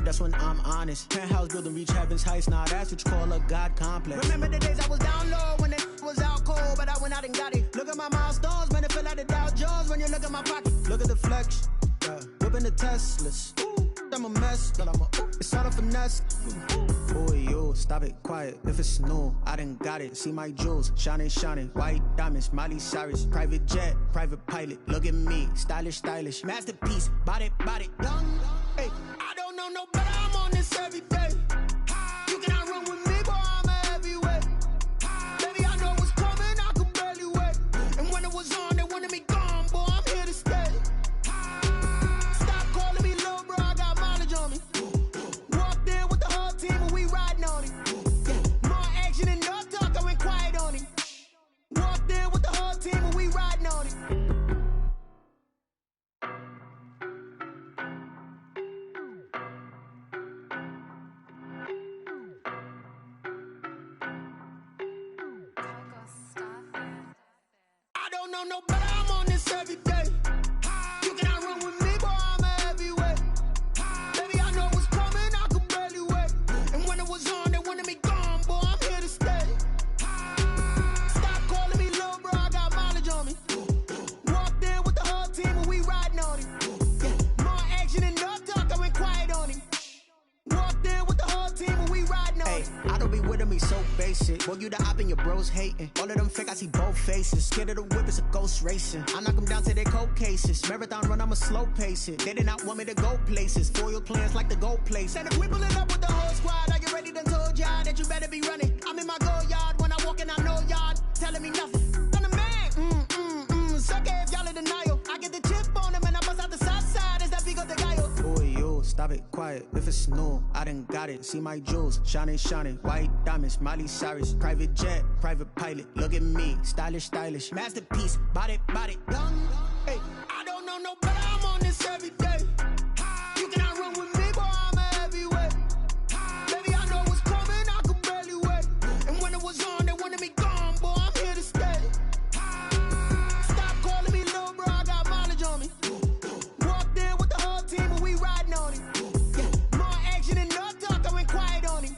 That's when I'm honest. Penthouse building, reach heaven's heights. Nah, that's what you call a God complex. Remember the days I was down low when it was out cold, but I went out and got it. Look at my milestones, man, it feel like the Dow Jones when you look at my pocket. Look at the flex, yeah. Whipping the Teslas. I'm a mess, but it's all a finesse. Boy, you stop it, quiet. If it's new, I done got it. See my jewels, shining, shining. White diamonds, Miley Cyrus. Private jet, private pilot. Look at me, stylish, stylish. Masterpiece, body, body. Young, hey, I don't know no better. I'm on this every day. You cannot run with me, boy. I'm a heavyweight. Baby, I know what's coming. I could barely wait. And when it was on, they wanted me gone, boy. I'm here to stay. No better, I'm on this every day. You cannot run with me, boy, I'm a heavyweight. Baby, I know what's coming, I could barely wait. And when it was on, they wanted me gone, boy, I'm here to stay. Stop calling me little bro, I got mileage on me. Walked in with the whole team and we riding on him. More action and no talk, I went quiet on him. Walked in with the whole team and we riding on him. Hey, I don't be with him, he's so basic. Boy, you the op and your bros hating. All of them fake, I see both faces. Scared of the whip, it's a ghost racing. I knock them down to their cold cases. Marathon run, I'ma slow pace it. They did not want me to go places. Foil plans like the gold place. And if we pulling up with the whole squad, I get ready done told y'all that you better be running. I'm in my go yard. When I walk in, I know y'all telling me nothing. I'm the man, suck it if y'all in denial. I get the chip on them and I bust out the south side. Is that big of the guy? Boy, you stop it, quiet. If it's new, I done got it. See my jewels, shining, shining. White diamonds, Miley Cyrus. Private jet, private pilot. Look at me, stylish, stylish. Masterpiece, body, body. Young, hey, I don't know no better. I'm on this every day. You cannot run with me, boy, I'm a heavyweight. Baby, I know what's coming, I could barely wait. And when it was on, they wanted me gone, boy, I'm here to stay. Stop calling me little bro, I got mileage on me. Walked in with the whole team and we riding on him. More action and no talk, I went quiet on him.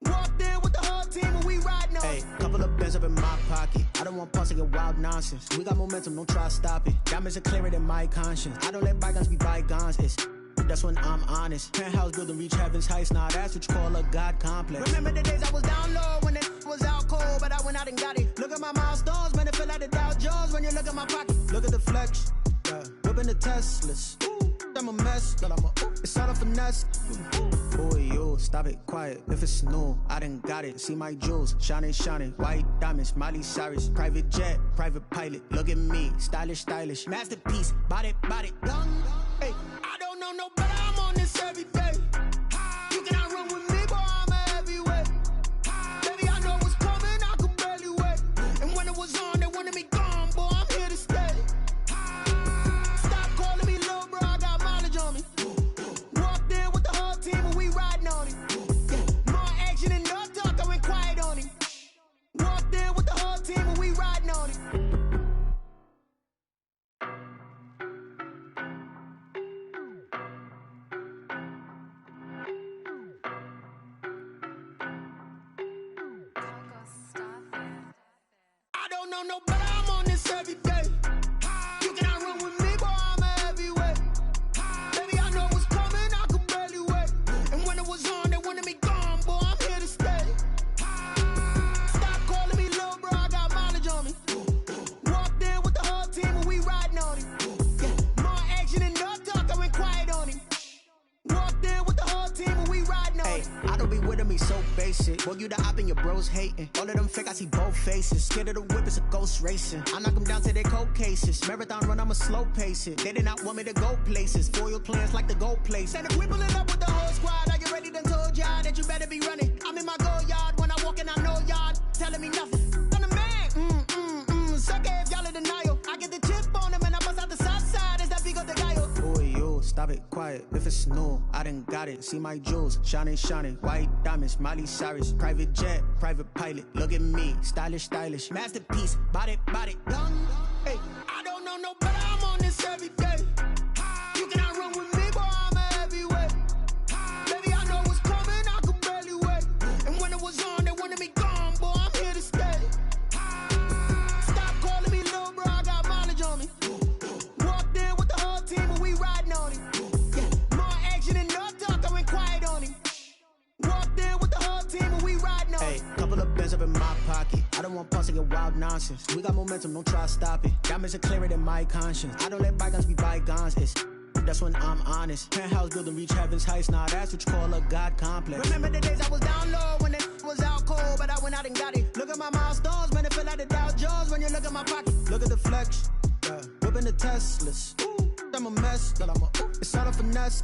Walked in with the whole team and we riding on him. Hey, couple of bands up in my pocket. I don't want parts of your wild nonsense. We got momentum, don't try to stop it. Diamonds are clearer than my conscience. I don't let bygones be bygones. That's when I'm honest. Penthouse building, reach heaven's heights. Nah, that's what you call a God complex. Remember the days I was down low when it was out cold, but I went out and got it. Look at my milestones, man, it feel like the Dow Jones when you look at my pocket. Look at the flex, yeah. Whipping the Teslas. I'm a mess, but it's all a finesse. Boy, you stop it, quiet. If it's new, I done got it. See my jewels, shining, shining. White diamonds, Miley Cyrus. Private jet, private pilot. Look at me, stylish, stylish. Masterpiece, body, body. Young, hey, I don't know no better. I'm on this every day. You cannot run with me, boy, I'm a heavyweight. Baby, I know what's coming, I could barely wait. And when it was on, they wanted me gone, boy, I'm here to stay. Stop calling me little bro, I got mileage on me. Walked in with the whole team and we riding on him. More action and no talk, I went quiet on him. Walked in with the whole team and we riding on him. No better, I'm on this every day. You cannot run with me, boy, I'm a heavyweight. Baby, I know what's coming, I could barely wait. And when it was on, they wanted me gone, boy, I'm here to stay. Stop calling me little bro, I got mileage on me. Walked in with the whole team and we riding on him. More action and no talk, I went quiet on him. Walked in with the whole team and we riding on him. Hey, I don't be with him, he's so basic. Boy, you the op and your bros hating. All of them fake, I see both faces. Scared of the whip, it's a ghost racing. I knock them down to their cold cases. Marathon run, I'ma slow pace it. They did not want me to go places. Foil plans like the gold place. And if we pulling up with the whole squad, I get ready done told y'all that you better be running. I'm in my go yard. When I walk in, I know y'all telling me nothing. I'm the man, suck it if y'all in denial. I get the chip on them and I bust out the south side. Is that big of the guy? Boy, you stop it, quiet. If it's new, I done got it. See my jewels, shining, shining. White diamonds, Miley Cyrus. Private jet, private pilot. Look at me, stylish, stylish. Masterpiece, body, body. Young, hey, I don't know no better. I'm on this every day. You cannot run with me, boy, I'm a heavyweight. bands up in my pocket. I don't want pause to get wild nonsense. We got momentum, don't try to stop it. Diamonds are clearer than my conscience. I don't let bygones be bygones. That's when I'm honest. Penthouse building, reach heaven's heights. Nah, that's what you call a God complex. Remember the days I was down low when it was out cold, but I went out and got it. Look at my milestones, man, it feel like the Dow Jones when you look at my pocket. Look at the flex, whipping the Teslas. I'm a mess, but it's all a finesse.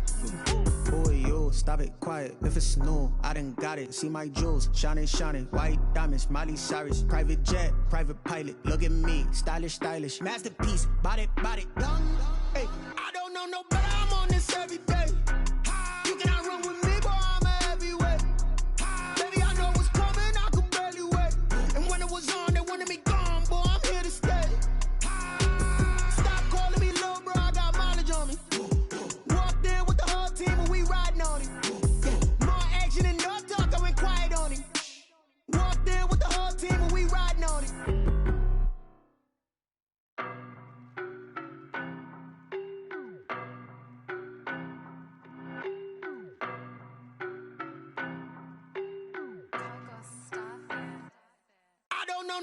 Boy, you stop it, quiet. If it's new, I done got it. See my jewels, shining, shining. White diamonds, Miley Cyrus. Private jet, private pilot. Look at me, stylish, stylish. Masterpiece, body, body. Hey, I don't know no better. I'm on this every day. You cannot run with me, boy. I'm a heavyweight. Baby, I know what's coming. I could barely wait. And when it was on, they wanted me gone, boy. I'm here to stay.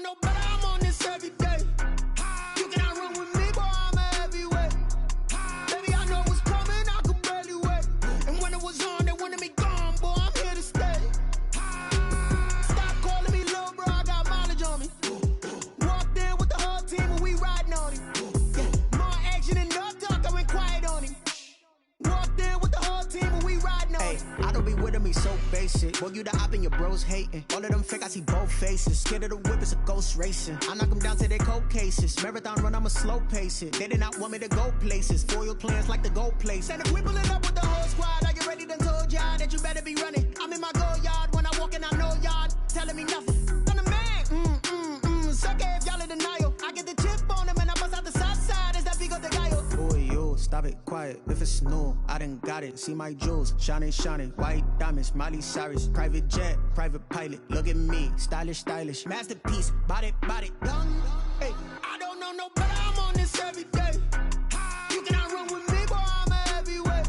No better, I'm on this every day. You cannot run with me, boy, I'm a heavyweight. Baby, I know what's coming, I could barely wait. And when it was on, they wanted me gone, boy, I'm here to stay. Stop calling me little bro, I got mileage on me. Walked in with the whole team and we riding on it. More action and no talk, I went quiet on him. Walked in with the whole team and we riding on it. I don't be with me so basic. Boy, you the op and your bros hating. All of them fake, I see both faces. Scared of the whip, it's a ghost racing. I knock them down to their cold cases. Marathon run, I'ma slow pace it. They did not want me to go places. Foil plans like the gold place. And if we pulling up with the whole squad, are you ready? Done told y'all that you better be running. I'm in my go yard. When I walk in, I know y'all telling me nothing. I'm the man. Suck it if y'all in denial. I get the chip on them and I bust out the south side. Is that Vigo de Gallo? Boy, you stop it, quiet. If it's new, I done got it. See my jewels, shining, shining. White diamonds, Miley Cyrus. Private jet, private pilot. Look at me, stylish, stylish. Masterpiece, body, body. Hey, I don't know no better. I'm on this every day. You cannot run with me, boy. I'm a heavyweight.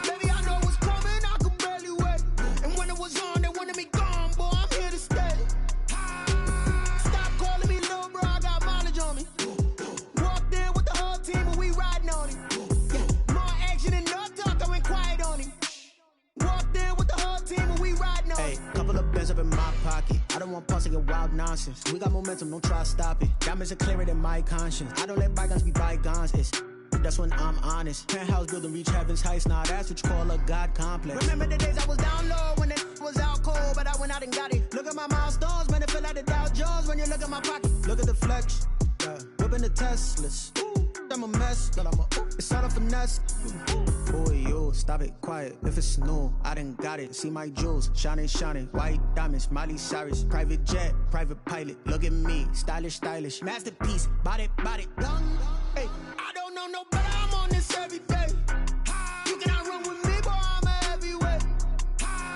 Baby, I know what's coming. I could barely wait. And when it was on, they wanted me gone, boy. I'm here to stay. Stop calling me little bro. I got mileage on me. Walked in with the whole team and we riding on it. More action and no talk. I went quiet on him. Walked in with the whole team and we riding on it. Couple of bands up in my pocket. I don't want pause to get wild nonsense. We got momentum, don't try to stop it. Diamonds are clearer than my conscience. I don't let bygones be bygones. That's when I'm honest. Penthouse building, reach heaven's heights. Nah, that's what you call a God complex. Remember the days I was down low when it was out cold, but I went out and got it. Look at my milestones, man, it feel like the Dow Jones when you look at my pocket. Look at the flex, whipping the Teslas. I'm a mess, but it's all a finesse. Boy, you stop it, quiet. If it's new, I done got it. See my jewels, shining, shining. White diamonds, Miley Cyrus. Private jet, private pilot. Look at me, stylish, stylish. Masterpiece, body, body. Hey, I don't know no better. I'm on this every day. You cannot run with me, boy. I'm a heavyweight.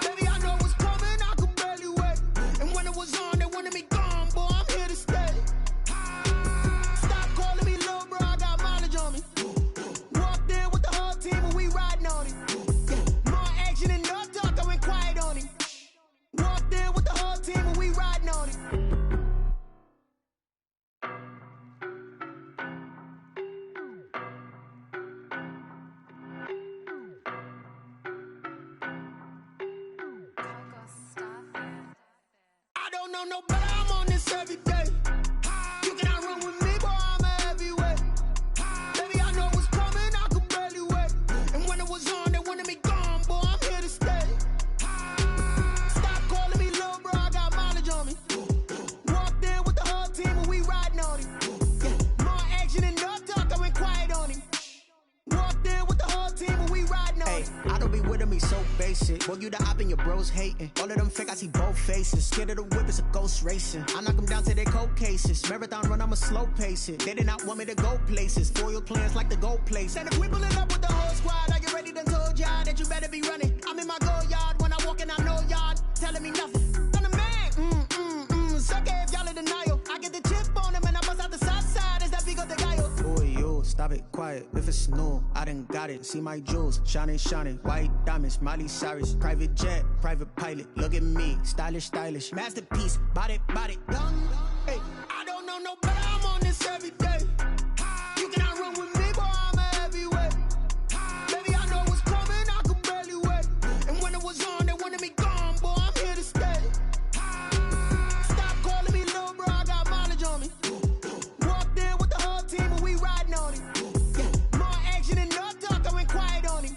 Baby, I know what's coming. I could barely wait. And when it was on, they wanted me gone, boy. I'm here to stay. Stop calling me little bro. I got mileage on me. Walked in with the whole team and we riding on it. More action and no talk. I went quiet on him. Walked in with the whole team and we riding on it. I don't know no better. I'm on this every day. You cannot run with me, boy. I'm a heavyweight. Baby, I know what's coming. I could barely wait. And when it was on, they wanted me gone, boy. I'm here to stay. Stop calling me little bro. I got mileage on me. Walked in with the whole team and we riding on it. More action and no talk. I went quiet on him. Walked in with the whole team and we riding on it. I don't be with me so basic. Boy, you the op and your bros hating. All of them fake, I see both faces. Scared of the whip, it's a ghost racing. I knock them down to their cold cases. Marathon run, I'ma slow pace it. They did not want me to go places. Foil plans like the gold place. And if we pulling up with the whole squad, are you ready? Done told y'all that you better be running. I'm in my go yard. When I walk in, I know y'all telling me nothing. I'm the man. Suck it if y'all in denial. I get the chip on them and I bust out the south side. Is that Vigo de Gallo? Boy, you stop it. quiet if it's new. I done got it. See my jewels, shining, shining. White diamonds, Miley Cyrus. Private jet, private pilot. Look at me, stylish, stylish. Masterpiece, body, body, young. Hey, I don't know no better. I'm on this every day. You cannot run with me, boy. I'm a heavyweight. Baby, I know what's coming. I could barely wait. And when it was on, they wanted me gone, boy. I'm here to stay. Stop calling me little bro. I got mileage on me. Walked in with the whole team and we riding on it. More action and no talk. I went quiet on him.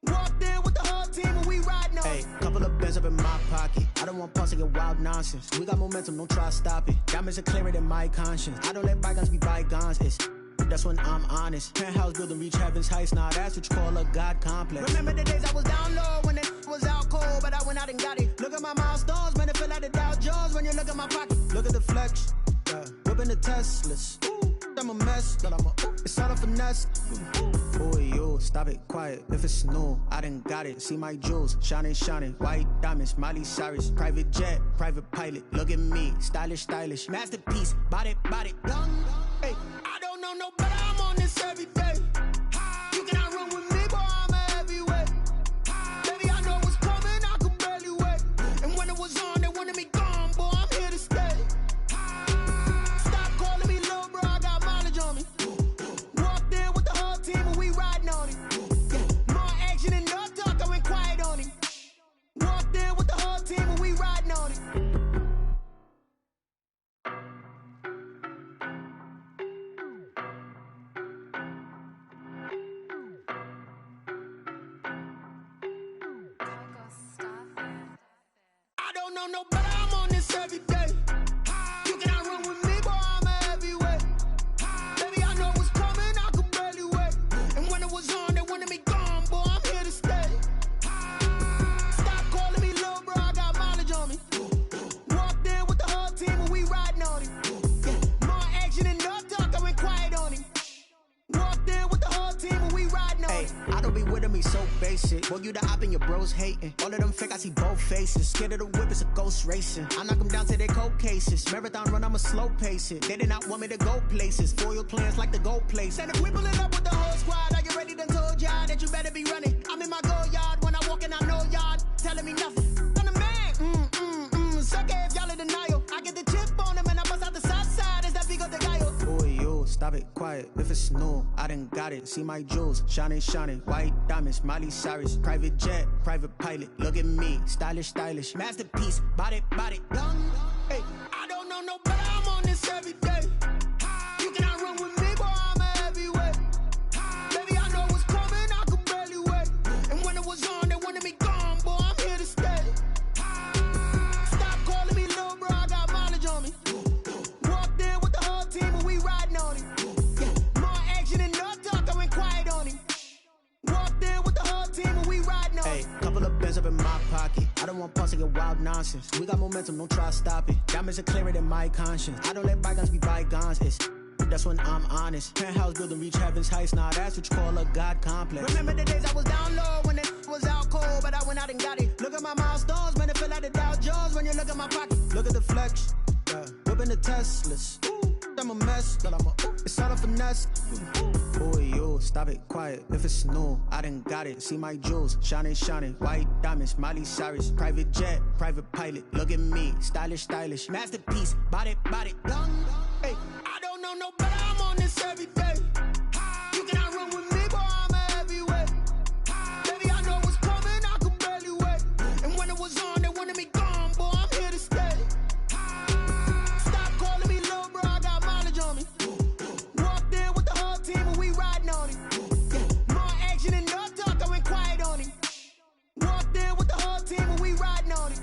Walked in with the whole team and we riding on it. Couple of bands up in my pocket. I don't want pause to get wild nonsense. We got momentum, don't try to stop it. Diamonds are clearer than my conscience. I don't let bygones be bygones. That's when I'm honest. Penthouse building, reach heaven's heights. Now that's what you call a God complex. Remember the days I was down low when it was out cold, but I went out and got it. Look at my milestones, man, it feel like the Dow Jones when you look at my pocket. Look at the flex, whipping the Teslas. I'm a mess, but it's all a finesse. Boy, you stop it, quiet if it's new. I done got it. See my jewels, shining, shining. White diamonds, Miley Cyrus. Private jet, private pilot. Look at me, stylish, stylish. Masterpiece, body, body, young. Hey, I don't know no better. I'm on this every day. You cannot run with me, boy. I'm a heavyweight. Baby, I know what's coming. I could barely wait. And when it was on, they wanted me gone, boy. I'm here to stay. Stop calling me little bro. I got mileage on me. Walked in with the whole team and we riding on it. More action and no talk. I went quiet on him. Walked in with the whole team and we riding on it. I don't know no better. I'm on this every day. You cannot run with me, boy. I'm a heavyweight. Baby, I know what's coming. I could barely wait. And when it was on, they wanted me gone, boy. I'm here to stay. Stop calling me little bro. I got mileage on me. Walked in with the whole team and we riding on it. More action and no talk. I went quiet on him. Walked in with the whole team and we riding on it. I don't be with me so basic. Boy, you the op and your bros hating. All of them fake, I see both faces. Scared of the whip, it's a ghost racing. I knock them down to their cold cases. Marathon run, I'ma slow pace it. They did not want me to go places. Foil plans like the gold place. And if we pulling up with the whole squad, I get ready to told y'all that you better be running. I'm in my go yard. When I walk in, I know y'all telling me nothing. I'm the man. Suck it if y'all in denial. I get the chip on them and I bust out the south side. Is that big of the guy? Boy, you stop it, quiet if it's new. I done got it. See my jewels, shining, shining. White diamonds, Miley Cyrus. Private jet, private pilot. Look at me, stylish, stylish. Masterpiece, body, body, young. Hey, I don't know no better. I'm on this every day. You cannot run with me, boy. I'm a heavyweight. Baby, I know what's coming. I could barely wait. And when it was on, they wanted me gone, boy. I'm here to stay. Stop calling me little bro. I got mileage on me. Walked in with the whole team and we riding on it. More action and no talk. I went quiet on him. Walked in with the whole team and we riding on it. Couple of bands up in my pocket. I don't want pause to get wild nonsense. We got momentum, don't try to stop it. Diamonds are clearer than my conscience. I don't let bygones be bygones. That's when I'm honest. Penthouse building, reach heaven's heights. Now that's what you call a God complex. Remember the days I was down low when it was out cold, but I went out and got it. Look at my milestones, man, it feel like the Dow Jones when you look at my pocket. Look at the flex, whipping the Teslas. I'm a mess, but it's all a finesse. Boy, you stop it, quiet if it's new. I done got it. See my jewels, shining, shining. White diamonds, Miley Cyrus. Private jet, private pilot. Look at me, stylish, stylish. Masterpiece, body, body, young. Hey, I don't know no better. I'm on this every day. You cannot run with me, boy. I'm a heavyweight. Baby, I know what's coming. I could barely wait. And when it was on, they wanted me gone, boy. I'm here to stay. Stop calling me little bro. I got mileage on me. Walked in with the whole team and we riding on it. More action and no talk. I went quiet on him. Walked in with the whole team and we riding on it.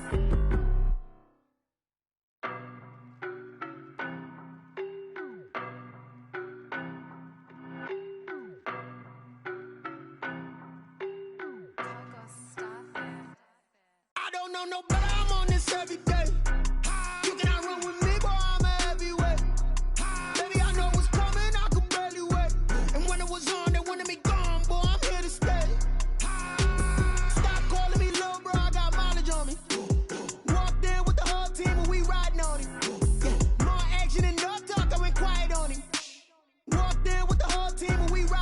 I don't know no better. I'm on this every day. You cannot run with me, boy. I'm a heavyweight. Baby, I know what's coming. I could barely wait. And when it was on, they wanted me gone, boy. I'm here to stay. Stop calling me little bro. I got mileage on me. Walked in with the whole team and we riding on it. More action and no talk. I went quiet on him. Walked in with the whole team and we riding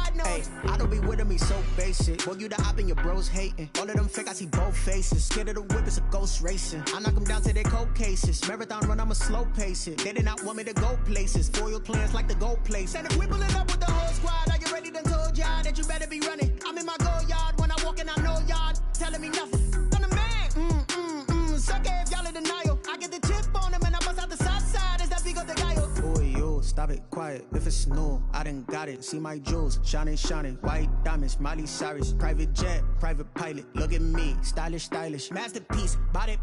Boy, you the op and your bros hating. All of them fake, I see both faces. Scared of the whip, it's a ghost racing. I knock them down to their cold cases. Marathon run, I'ma slow pace it. They did not want me to go places. Foil plans like the gold place. And if we pulling up with the whole squad, are you ready? Done told y'all that you better be running. I'm in my go yard. When I walk in, I know y'all telling me nothing. I'm the man. Sucker if y'all in denial. I get the chip on them and I bust out the south side. Is that big of the guy? Boy, yo, stop it, quiet. If it's new, I done got it. See my jewels, shining, white diamonds, Miley Cyrus, private jet, private pilot. Look at me, stylish, masterpiece, body,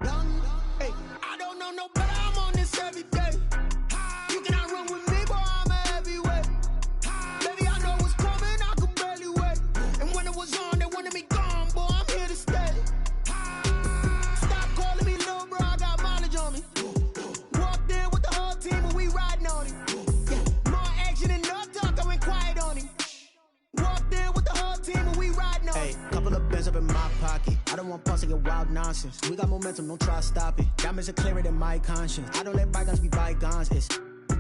young. Hey, I don't know no better. I'm on this every day. You cannot run with me, boy. I'm a heavyweight. Baby, I know what's coming. I could barely wait. And when it was on, they wanted me gone, boy. I'm here to stay. Stop calling me little bro. I got mileage on me. Walked in with the whole team and we riding on it. Yeah, more action than no talk. I went quiet on him. Walked in with the whole team and we riding on it. Hey, couple of bands up in my pocket. I don't want pulse to get wild nonsense. We got momentum, don't try to stop it. Diamonds are clearer than my conscience. I don't let bygones be bygones.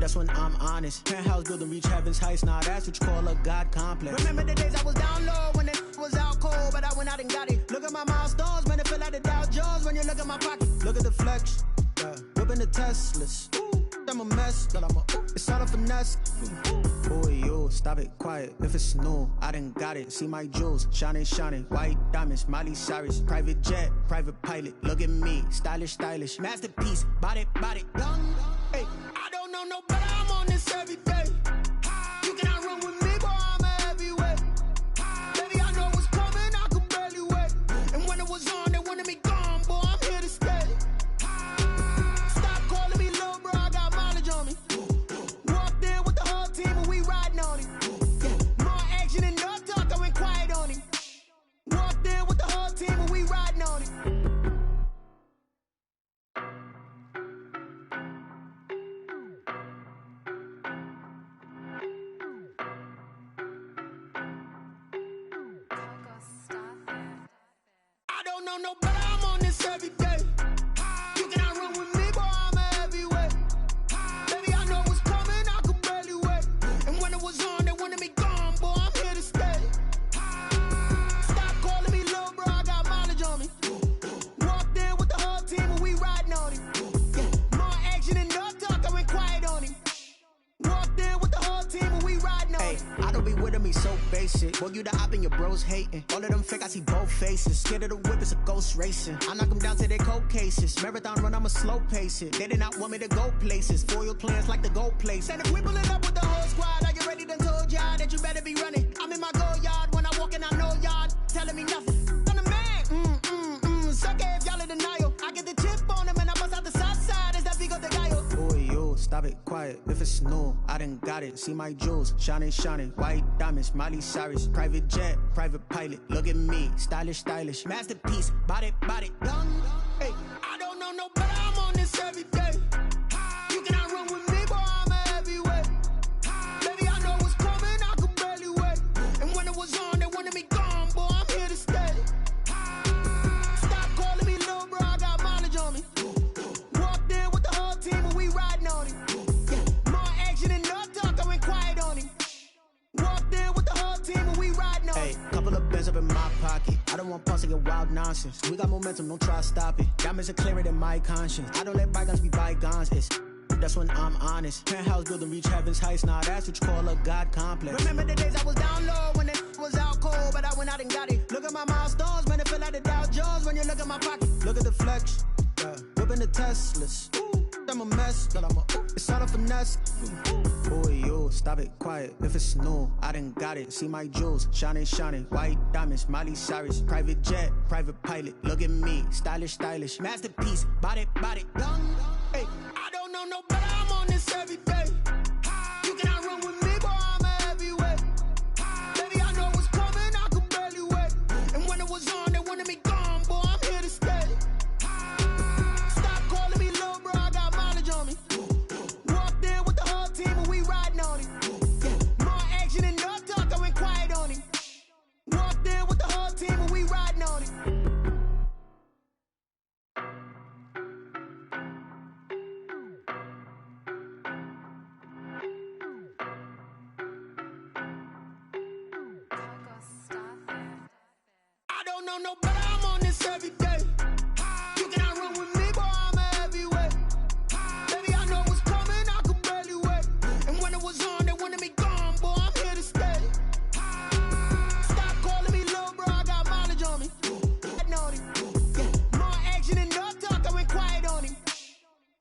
That's when I'm honest. Penthouse building, reach heaven's heights. Now that's what you call a God complex. Remember the days I was down low when it was out cold, but I went out and got it. Look at my milestones, man, it feel like the Dow Jones when you look at my pocket. Look at the flex, yeah. Whipping the Teslas. I'm a mess, girl, it's all a finesse. Boy, yo, stop it, quiet. If it's new, I done got it. See my jewels, shining, white diamonds, Miley Cyrus, private jet, private pilot. Look at me, stylish, masterpiece, body, young. Hey, I don't know no better. I'm on this every day. You cannot run with me, boy. I'm a heavyweight. Baby, I know what's coming. I could barely wait. And when it was on, they wanted me gone, boy. I'm here to stay. Stop calling me little bro. I got mileage on me. Walked in with the whole team and we riding on it. Yeah, more action than no talk. I went quiet on him. Walked in with the whole team and we riding on it. I don't know no better. I'm on this every day. You cannot run with me, boy. I'm a heavyweight. Baby, I know what's coming. I could barely wait. And when it was on, they wanted me gone, boy. I'm here to stay. Stop calling me little bro. I got mileage on me. Walked in with the whole team and we riding on it. Yeah, more action than no talk. I went quiet on him. Walked in with the whole team and we riding on it. I don't be with me so basic. Boy, you the op and your bros hating. All of them fake, I see both faces. Scared of the whip, it's a ghost racing. I knock them down to their cold cases. Marathon run, I'ma slow pace it. They did not want me to go places. Foil plans like the gold place. And if we pulling up with the whole squad, are you ready? Done told y'all that you better be running. I'm in my go yard. When I walk in, I know y'all telling me nothing. I'm the man. Sucker if y'all in denial. I get the chip on them and I bust out the south side. Is that big of the guy? Boy, yo, stop it, quiet. If it's new, I done got it. See my jewels, shining, white diamonds, Miley Cyrus, private jet, private pilot. Look at me, stylish, masterpiece, body, young. Hey, I don't know no better. I'm on this every day. You cannot run with me, boy. I'm a heavyweight. Baby, I know what's coming. I could barely wait. And when it was on, they wanted me gone, boy. I'm here to stay. Stop calling me little bro. I got mileage on me. Walked in with the whole team and we riding on it. Yeah, more action than no talk. I went quiet on him. Walked in with the whole team and we riding on it. Hey, couple of bands up in my pocket. I don't want pulse to get wild nonsense. We got momentum, don't try to stop it. Diamonds are clearer than my conscience. I don't let bygones be bygones. That's when I'm honest. Penthouse building, reach heaven's heights. Now that's what you call a God complex. Remember the days I was down low when it was out cold, but I went out and got it. Look at my milestones, man, it feel like the Dow Jones when you look at my pocket. Look at the flex, yeah. Whipping the Teslas. I'm a mess, girl, it's all a finesse. Boy, yo, stop it, quiet. If it's new, I done got it. See my jewels, shining, white diamonds, Miley Cyrus, private jet, private pilot. Look at me, stylish, masterpiece, body, young. Hey, I don't know no better. I'm on this every day. You cannot run with me, boy. I'm a heavyweight. Baby, I know what's coming. I could barely wait. And when it was on, they wanted me gone, boy. I'm here to stay. Stop calling me little bro. I got mileage on me. Walked in with the whole team and we riding on it. Yeah, more action than no talk. I went quiet on him. Walked in with the whole team and we riding on it. know no better, I'm on this every day. You cannot run with me, boy, I'm a heavyweight. Baby, I know what's coming, I could barely wait. And when it was on, they wanted me gone, boy, I'm here to stay. Stop calling me little bro, I got mileage on me. More action and no talk, I went quiet on him.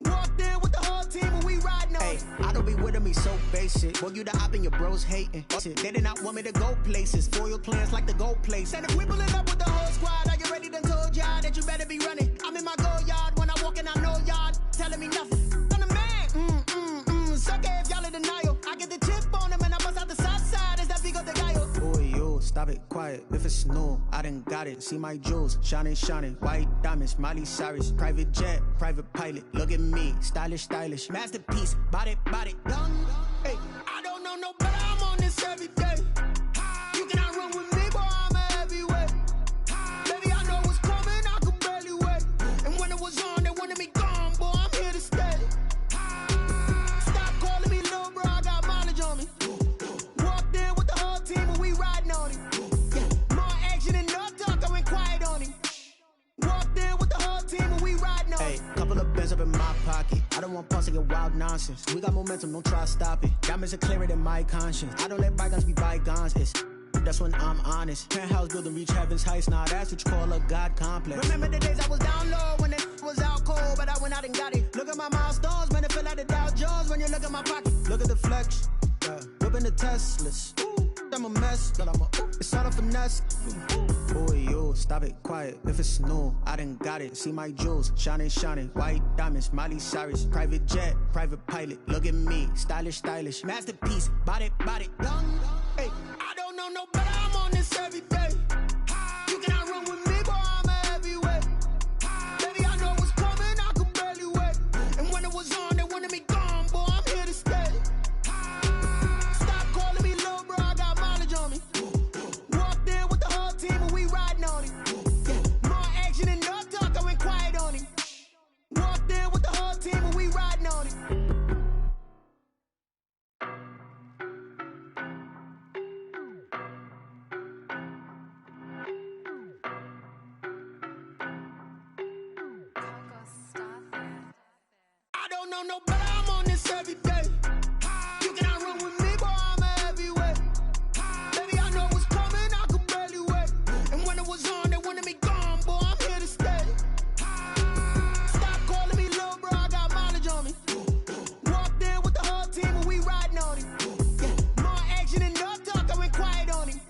Walked in with the whole team and we riding on it. I don't be with me so basic. Boy, you the op and your bros hating. They did not want me to go places. Foil plans like the go place. And if we pulling up with the whole squad, are you ready? Done told y'all that you better be running. I'm in my go yard when I walk in, I know y'all telling me nothing. I'm the man. Suck it if y'all in denial. I get the chip on him and I bust out the south side. Is that Vigo the Gallo? Boy, yo, stop it, quiet. If it's new, I done got it. See my jewels, shining, shining. White diamonds, Miley Cyrus. Private jet, private pilot. Look at me, stylish, stylish. Masterpiece, body, done. Hey, I don't know no better, I'm on this every day. You cannot run with me, boy, I'm a heavyweight. Baby, I know what's coming, I could barely wait. And when it was on, they wanted me gone, boy, I'm here to stay. Stop calling me little bro, I got mileage on me. Walked in with the whole team and we riding on him. More action and no talk, I went quiet on him. Walked in with the whole team and we riding on him. Couple of bands up in my pocket. I don't want pause to get wild nonsense. We got momentum, don't try to stop it. Diamonds are clearer than my conscience. I don't let bygones be bygones. That's when I'm honest. Penthouse building, reach heaven's heights. Now that's what you call a God complex. Remember the days I was down low when it was out cold, but I went out and got it. Look at my milestones, man, it feel like the Dow Jones when you look at my pocket. Look at the flex, whipping the Teslas. I'm a mess, but it's all a finesse. Boy, yo, stop it, quiet. If it's new, I done got it. See my jewels, shining, shining. White diamonds, Miley Cyrus. Private jet, private pilot. Look at me, stylish, stylish. Masterpiece, body, done. Hey, I don't know no better, I'm on this every day. You cannot run with me, boy, I'm a heavyweight. Baby, I know what's coming, I could barely wait. And when it was on, they wanted me gone, boy, I'm here to stay. Stop calling me little bro, I got mileage on me. Walked in with the whole team and we riding on him. More action and no talk, I went quiet on him. Walked in with the whole team and we riding on him. I don't know no better, I'm on this every day. You cannot run with me, boy, I'm a heavyweight. Baby, I know what's coming, I could barely wait. And when it was on, they wanted me gone, boy, I'm here to stay. Stop calling me little bro, I got mileage on me. Walked in with the whole team and we riding on him. More action and no talk, I went quiet on him.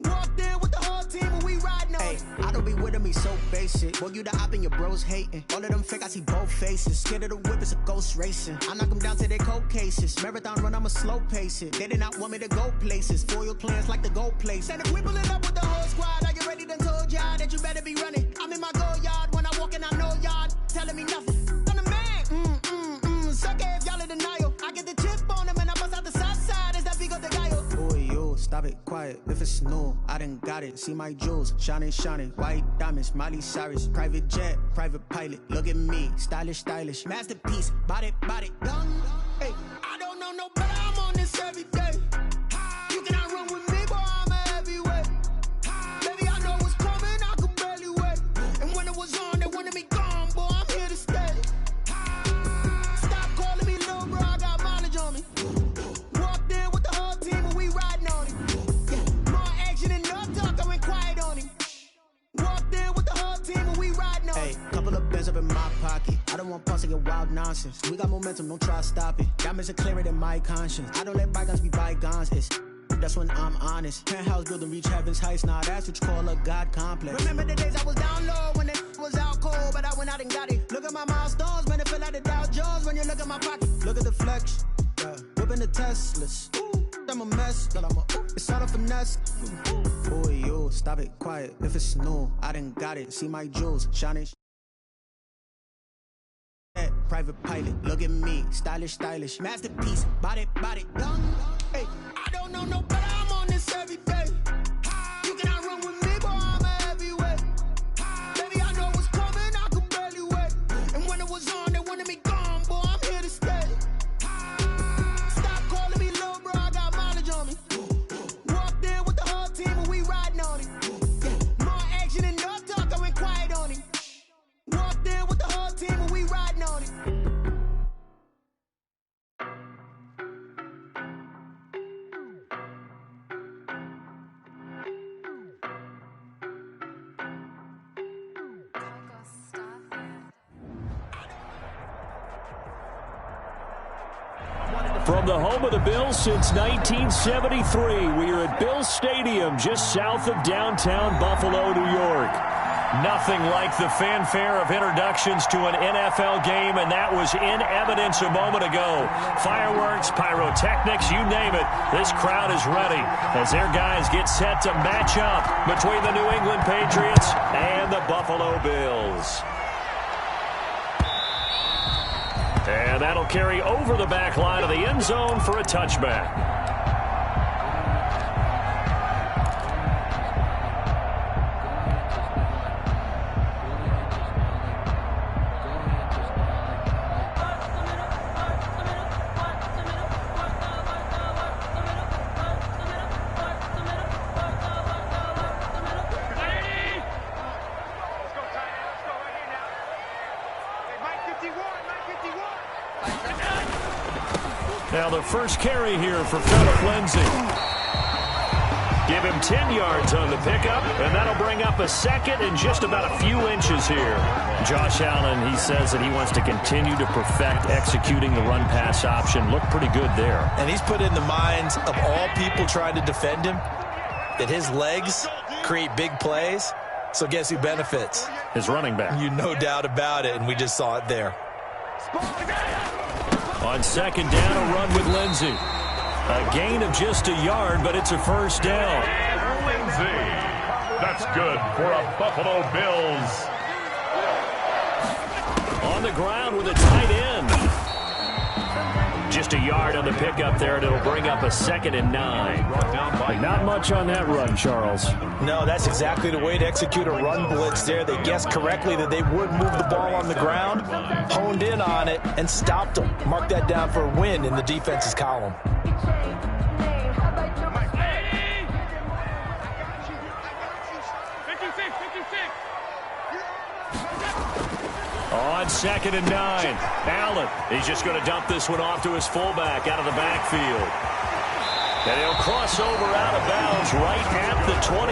Walked in with the whole team and we riding on him. I don't be with me so basic. Boy, you the op and your bros hating. All of them fake, I see both faces. Scared of the whip, it's a ghost racing. I knock them down to their cold cases. Marathon run, I'ma slow pace it. They did not want me to go places. Foil plans like the go place. And if we pulling up with the whole squad, are you ready? Done told y'all that you better be running. I'm in my go yard when I walk in, I know y'all telling me nothing. I'm the man. Suck it if y'all in denial. I get the chip on him and I bust out the south side. Is that Vigo the Gallo? Boy, yo, stop it, quiet. If it's new, I done got it. See my jewels, shining, shining. White diamonds, Miley Cyrus. Private jet, private pilot. Look at me, stylish, stylish. Masterpiece, body, done. Hey, I don't know no better, I'm on this every day. You cannot run with me, boy, I'm a heavyweight. Baby, I know what's coming, I could barely wait. And when it was on, they wanted me gone, boy, I'm here to stay. Stop calling me little bro, I got mileage on me. Walked in with the whole team and we riding on him. More action and no talk, I went quiet on him. Walked in with the whole team and we riding on him. Couple of bands up in my pocket. I don't want pause to get wild nonsense. We got momentum, don't try to stop it. Diamonds are clearer than my conscience. I don't let bygones be bygones. That's when I'm honest. Penthouse building, reach heaven's heights. Now that's what you call a God complex. Remember the days I was down low when it was out cold, but I went out and got it. Look at my milestones, man, it feel like the Dow Jones when you look at my pocket. Look at the flex, whipping the Teslas. I'm a mess, but it's all a finesse. Boy, yo, stop it, quiet. If it's new, I done got it. See my jewels, shining. Private pilot, look at me, stylish, stylish. Masterpiece, body, done. Hey, I don't know no better, I'm on this every day. You cannot run with me, boy, I'm a heavyweight. Baby, I know what's coming, I could barely wait. And when it was on, they wanted me gone, boy, I'm here to stay. Stop calling me little bro, I got mileage on me. Walked in with the whole team and we riding on him. More action From the home of the Bills since 1973, we are at Bills Stadium just south of downtown Buffalo, New York. Nothing like the fanfare of introductions to an NFL game, and that was in evidence a moment ago. Fireworks, pyrotechnics, you name it. This crowd is ready as their guys get set to match up between the New England Patriots and the Buffalo Bills. And that'll carry over the back line of the end zone for a touchback. Now the first carry here for Phillip Lindsay. Give him 10 yards on the pickup, and that'll bring up a second and just about a few inches here. Josh Allen, he says that he wants to continue to perfect executing the run-pass option. Looked pretty good there. And he's put in the minds of all people trying to defend him that his legs create big plays. So guess who benefits? His running back. You no doubt about it, and we just saw it there. On second down, a run with Lindsay. A gain of just a yard, but it's a first down. Lindsay. That's good for a Buffalo Bills. On the ground with a tight end. Just a yard on the pickup there, and it'll bring up a 2nd and 9. Not much on that run, Charles. No, that's exactly the way to execute a run blitz there. They guessed correctly that they would move the ball on the ground, honed in on it, and stopped them. Mark that down for a win in the defense's column. On 2nd and 9, Allen, he's just going to dump this one off to his fullback out of the backfield. And he'll cross over out of bounds right at the 25.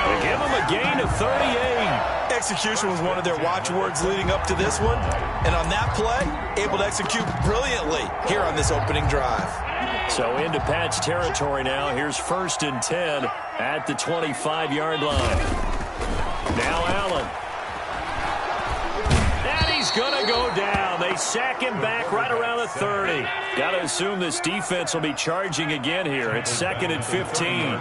They give him a gain of 38. Execution was one of their watchwords leading up to this one. And on that play, able to execute brilliantly here on this opening drive. So into Pat's territory now. Here's 1st and 10 at the 25-yard line. Now Allen. He's going to go down. They sack him back right around the 30. Got to assume this defense will be charging again here. It's 2nd and 15.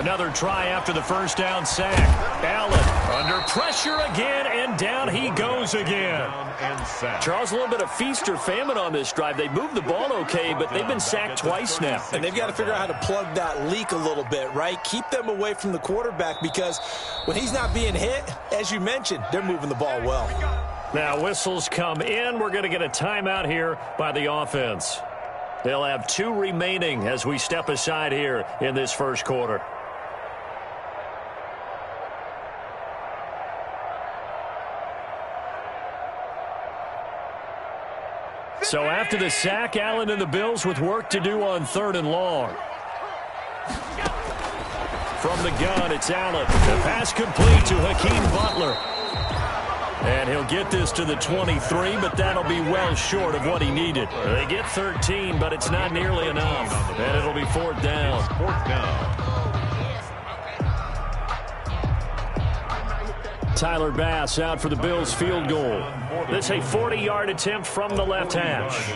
Another try after the first down sack. Allen under pressure again, and down he goes again. Charles, a little bit of feast or famine on this drive. They moved the ball okay, but they've been sacked twice now. And they've got to figure out how to plug that leak a little bit, right? Keep them away from the quarterback, because when he's not being hit, as you mentioned, they're moving the ball well. Now whistles come in. We're going to get a timeout here by the offense. They'll have 2 remaining as we step aside here in this first quarter. So after the sack, Allen and the Bills with work to do on 3rd and long. From the gun, it's Allen. The pass complete to Hakeem Butler. And he'll get this to the 23, but that'll be well short of what he needed. They get 13, but it's not nearly enough. And it'll be 4th down. 4th down. Tyler Bass out for the Bills field goal. This a 40-yard attempt from the left hash.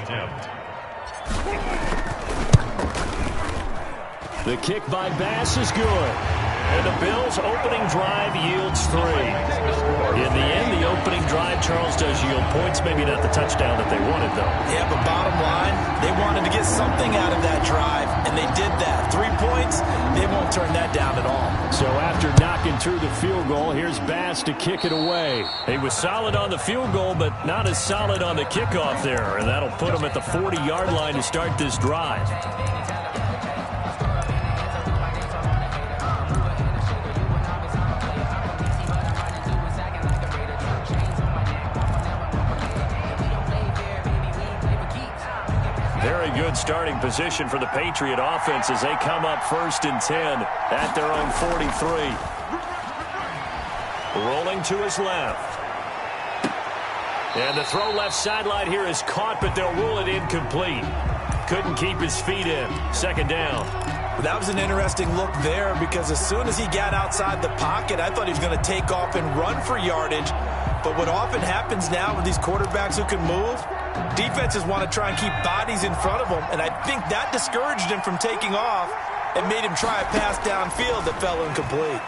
The kick by Bass is good. And the Bills' opening drive yields 3. In the end, the opening drive, Charles, does yield points. Maybe not the touchdown that they wanted, though. Yeah, but bottom line, they wanted to get something out of that drive, and they did that. 3 points, they won't turn that down at all. So after knocking through the field goal, here's Bass to kick it away. He was solid on the field goal, but not as solid on the kickoff there, and that'll put him at the 40-yard line to start this drive. Very good starting position for the Patriot offense as they come up 1st and 10 at their own 43. Rolling to his left. And the throw left sideline here is caught, but they'll rule it incomplete. Couldn't keep his feet in. 2nd down. That was an interesting look there because as soon as he got outside the pocket, I thought he was going to take off and run for yardage. But what often happens now with these quarterbacks who can move, defenses want to try and keep bodies in front of them, and I think that discouraged him from taking off and made him try a pass downfield that fell incomplete.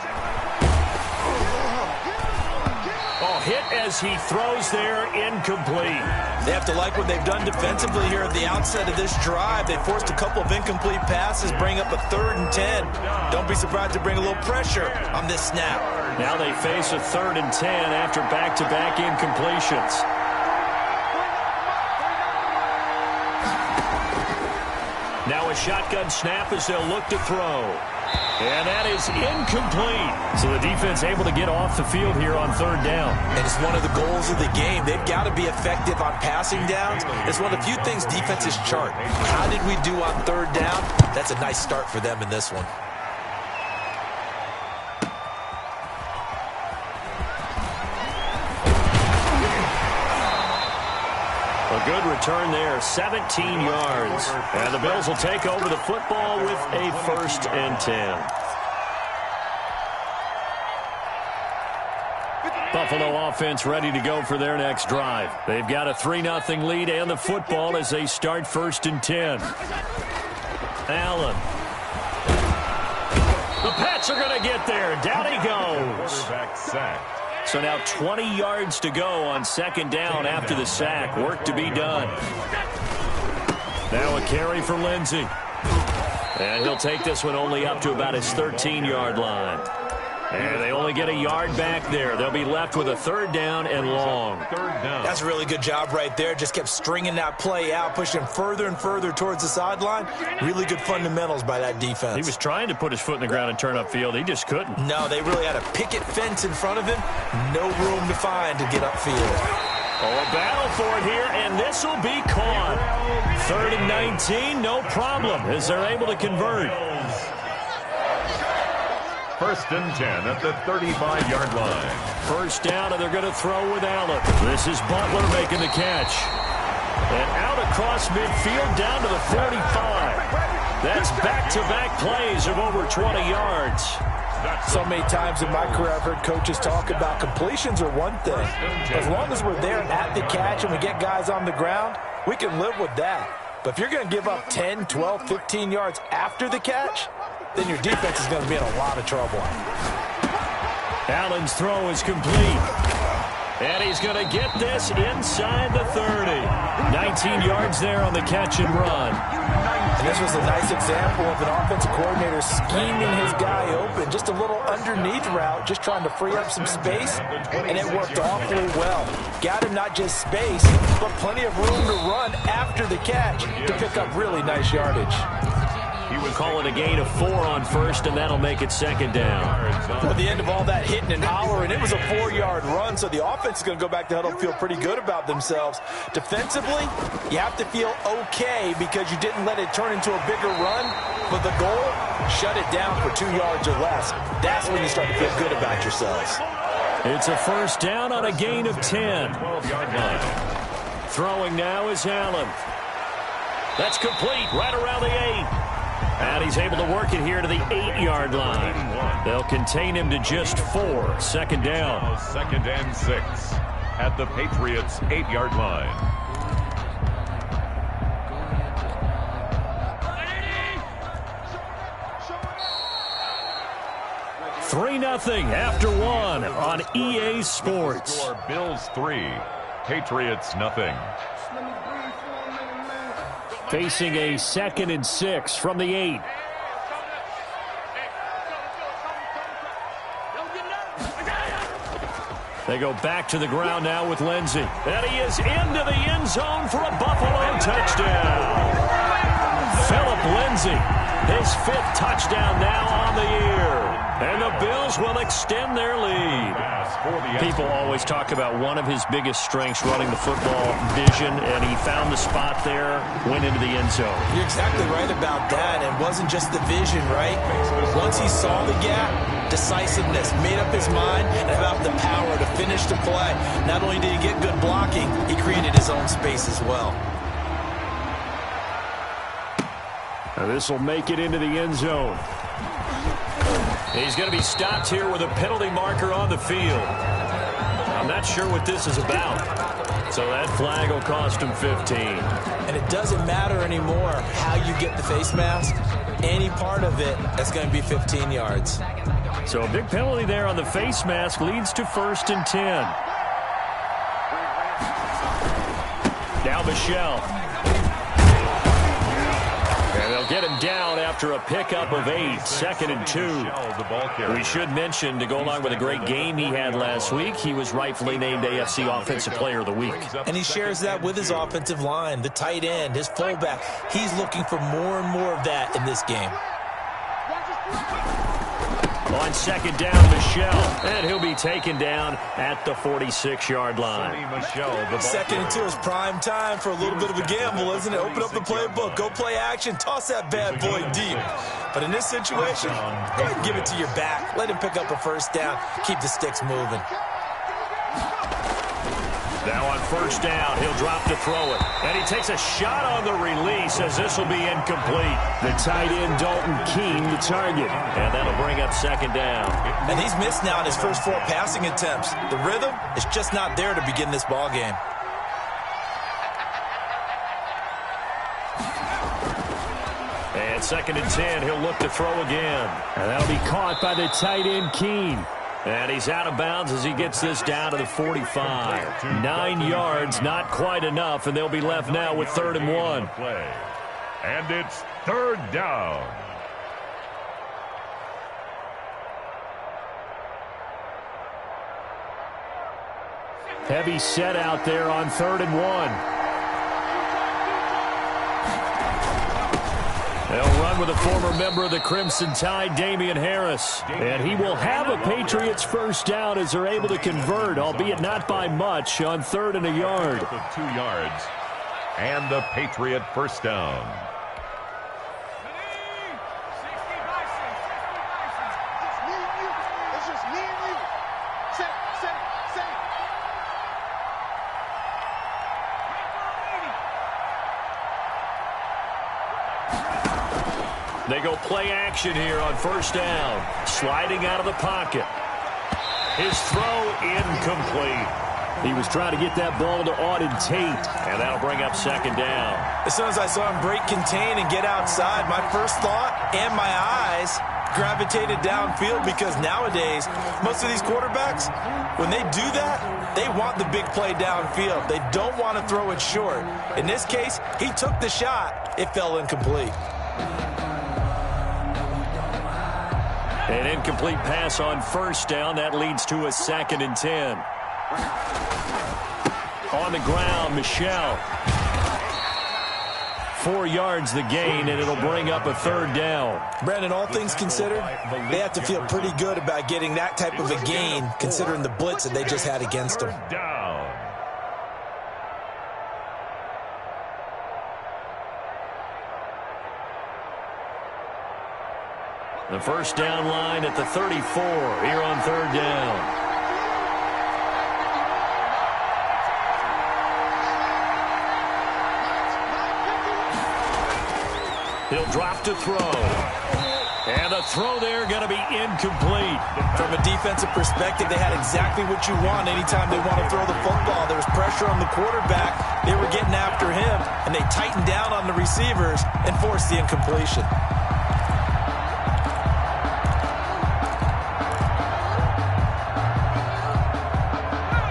Oh, hit as he throws there, incomplete. They have to like what they've done defensively here at the outset of this drive. They forced a couple of incomplete passes, bring up a 3rd and 10. Don't be surprised to bring a little pressure on this snap. Now they face a 3rd and 10 after back-to-back incompletions. Now a shotgun snap as they'll look to throw. And that is incomplete. So the defense able to get off the field here on 3rd down. And it's one of the goals of the game. They've got to be effective on passing downs. It's one of the few things defenses chart. How did we do on 3rd down? That's a nice start for them in this one. A good return there, 17 yards. And the Bills will take over the football with a 1st and 10. Buffalo offense ready to go for their next drive. They've got a 3-0 lead and the football as they start 1st and 10. Allen. The Pats are going to get there. Down he goes. Quarterback sack. So now 20 yards to go on 2nd down after the sack. Work to be done. Now a carry for Lindsey. And he'll take this one only up to about his 13-yard line. And they only get a yard back there. They'll be left with a 3rd down and long. 3rd down. That's a really good job right there. Just kept stringing that play out, pushing him further and further towards the sideline. Really good fundamentals by that defense. He was trying to put his foot in the ground and turn upfield. He just couldn't. No, they really had a picket fence in front of him. No room to find to get upfield. Oh, a battle for it here, and this will be caught. 3rd and 19, no problem, as they're able to convert. 1st and 10 at the 35-yard line. 1st down, and they're going to throw with Allen. This is Butler making the catch. And out across midfield down to the 45. That's back-to-back plays of over 20 yards. So many times in my career I've heard coaches talk about completions are one thing. As long as we're there at the catch and we get guys on the ground, we can live with that. But if you're going to give up 10, 12, 15 yards after the catch, then your defense is going to be in a lot of trouble. Allen's throw is complete. And he's going to get this inside the 30. 19 yards there on the catch and run. And this was a nice example of an offensive coordinator scheming his guy open. Just a little underneath route, just trying to free up some space, and it worked awfully well. Got him not just space, but plenty of room to run after the catch to pick up really nice yardage. He would call it a gain of 4 on 1st, and that'll make it 2nd down. At the end of all that hitting and hollering, it was a 4-yard run, so the offense is going to go back to huddle and feel pretty good about themselves. Defensively, you have to feel okay because you didn't let it turn into a bigger run, but the goal, shut it down for 2 yards or less. That's when you start to feel good about yourselves. It's a 1st down on a gain of 10. 12-yard line. Throwing now is Allen. That's complete right around the 8. And he's able to work it here to the 8-yard line. They'll contain him to just 4. 2nd down. 2nd and 6 at the Patriots' 8-yard line. Three 3-0 after 1 on EA Sports. Score Bills 3, Patriots 0. Facing a 2nd and 6 from the 8. They go back to the ground now with Lindsey. And he is into the end zone for a Buffalo touchdown. Philip Lindsey, his 5th touchdown now on the year. And the Bills will extend their lead. People always talk about one of his biggest strengths running the football, vision, and he found the spot there, went into the end zone. You're exactly right about that. It wasn't just the vision, right? Once he saw the gap, decisiveness, made up his mind, and about the power to finish the play. Not only did he get good blocking, he created his own space as well. This will make it into the end zone. He's going to be stopped here with a penalty marker on the field. I'm not sure what this is about. So that flag will cost him 15. And it doesn't matter anymore how you get the face mask. Any part of it, that's going to be 15 yards. So a big penalty there on the face mask leads to 1st and 10. Now Michelle. And they'll get him down after a pickup of 8, 2nd and 2. We should mention, to go along with a great game he had last week, he was rightfully named AFC Offensive Player of the Week. And he shares that with his offensive line, the tight end, his fullback. He's looking for more and more of that in this game. On 2nd down, Michelle, and he'll be taken down at the 46-yard line. 2nd and 2 is prime time for a little bit of a gamble, isn't it? Open up the playbook, go play action, toss that bad boy deep. But in this situation, go ahead and give it to your back. Let him pick up a 1st down, keep the sticks moving. Now on 1st down, he'll drop to throw it. And he takes a shot on the release as this will be incomplete. The tight end, Dalton Keene, the target. And that'll bring up 2nd down. And he's missed now in his first 4 passing attempts. The rhythm is just not there to begin this ball game. And 2nd and 10, he'll look to throw again. And that'll be caught by the tight end, Keene. And he's out of bounds as he gets this down to the 45. 9 yards, not quite enough, and they'll be left now with 3rd and 1. And it's 3rd down. Heavy set out there on 3rd and 1. They'll run with a former member of the Crimson Tide, Damian Harris. And he will have a Patriots 1st down as they're able to convert, albeit not by much, on 3rd and a yard. 2 yards. And the Patriot 1st down. They go play action here on 1st down. Sliding out of the pocket. His throw incomplete. He was trying to get that ball to Auden Tate, and that'll bring up 2nd down. As soon as I saw him break contain and get outside, my first thought and my eyes gravitated downfield, because nowadays, most of these quarterbacks, when they do that, they want the big play downfield. They don't want to throw it short. In this case, he took the shot. It fell incomplete. An incomplete pass on 1st down. That leads to a 2nd and 10. On the ground, Michelle. 4 yards the gain, and it'll bring up a 3rd down. Brandon, all things considered, they have to feel pretty good about getting that type of a gain, considering the blitz that they just had against them. The 1st down line at the 34 here on 3rd down. He'll drop to throw. And the throw there going to be incomplete. From a defensive perspective, they had exactly what you want anytime they want to throw the football. There was pressure on the quarterback. They were getting after him, and they tightened down on the receivers and forced the incompletion.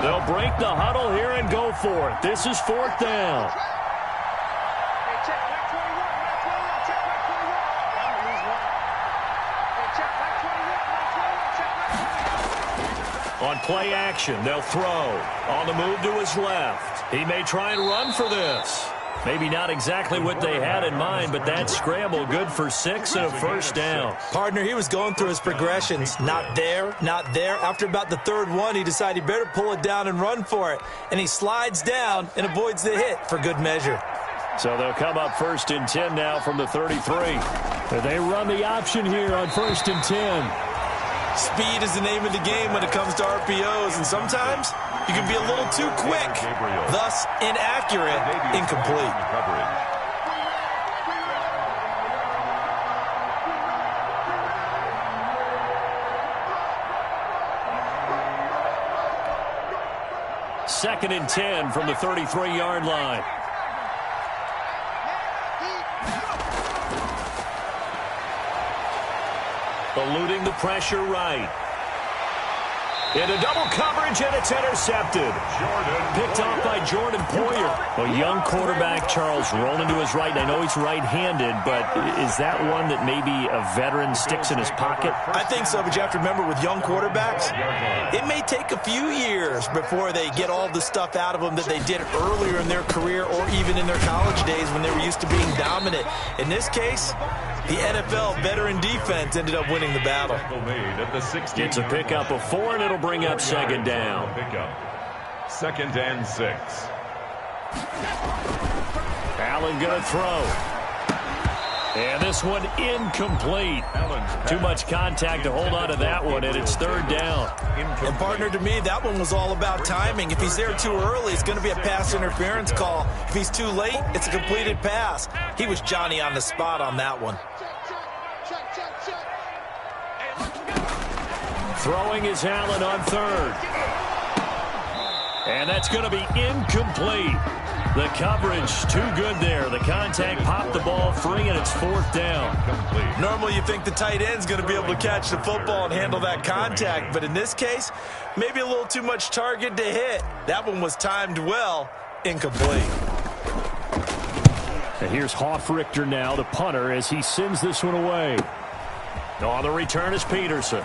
They'll break the huddle here and go for it. This is 4th down. On play action, they'll throw. On the move to his left. He may try and run for this. Maybe not exactly what they had in mind, but that scramble good for 6 and a first down. Partner, he was going through his progressions. Not there, not there. After about the third one, he decided he better pull it down and run for it. And he slides down and avoids the hit for good measure. So they'll come up 1st and 10 now from the 33. They run the option here on 1st and 10. Speed is the name of the game when it comes to RPOs, and sometimes you can be a little too quick, thus inaccurate, incomplete. Second and 10 from the 33-yard line. Eluding the pressure right. Into double coverage, and it's intercepted. Picked off by Jordan Poyer. A young quarterback, Charles, rolling to his right. I know he's right-handed, but is that one that maybe a veteran sticks in his pocket? I think so, but you have to remember with young quarterbacks, it may take a few years before they get all the stuff out of them that they did earlier in their career or even in their college days when they were used to being dominant. In this case, the NFL veteran defense ended up winning the battle. It's a pickup of 4, and it'll bring up second down. Second and 6. Allen going to throw. And this one incomplete. Too much contact to hold on to that one, and it's 3rd down. And partner, to me, that one was all about timing. If he's there too early, it's going to be a pass interference call. If he's too late, it's a completed pass. He was Johnny on the spot on that one. Throwing is Allen on 3rd. And that's going to be incomplete. The coverage too good there. The contact popped the ball free, and it's 4th down. Normally you think the tight end's going to be able to catch the football and handle that contact, but in this case, maybe a little too much target to hit. That one was timed well, incomplete. And here's Hoffrichter now, the punter, as he sends this one away. On the return is Peterson.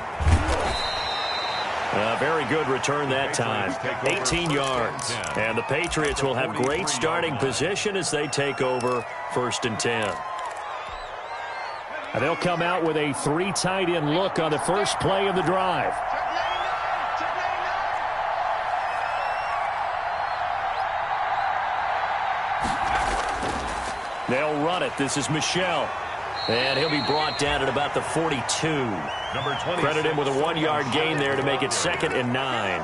A very good return that time. 18 yards. And the Patriots will have great starting position as they take over 1st and 10. And they'll come out with a 3 tight end look on the first play of the drive. They'll run it. This is Michel. And he'll be brought down at about the 42. Credit him with a 1-yard gain there to make it 2nd and 9.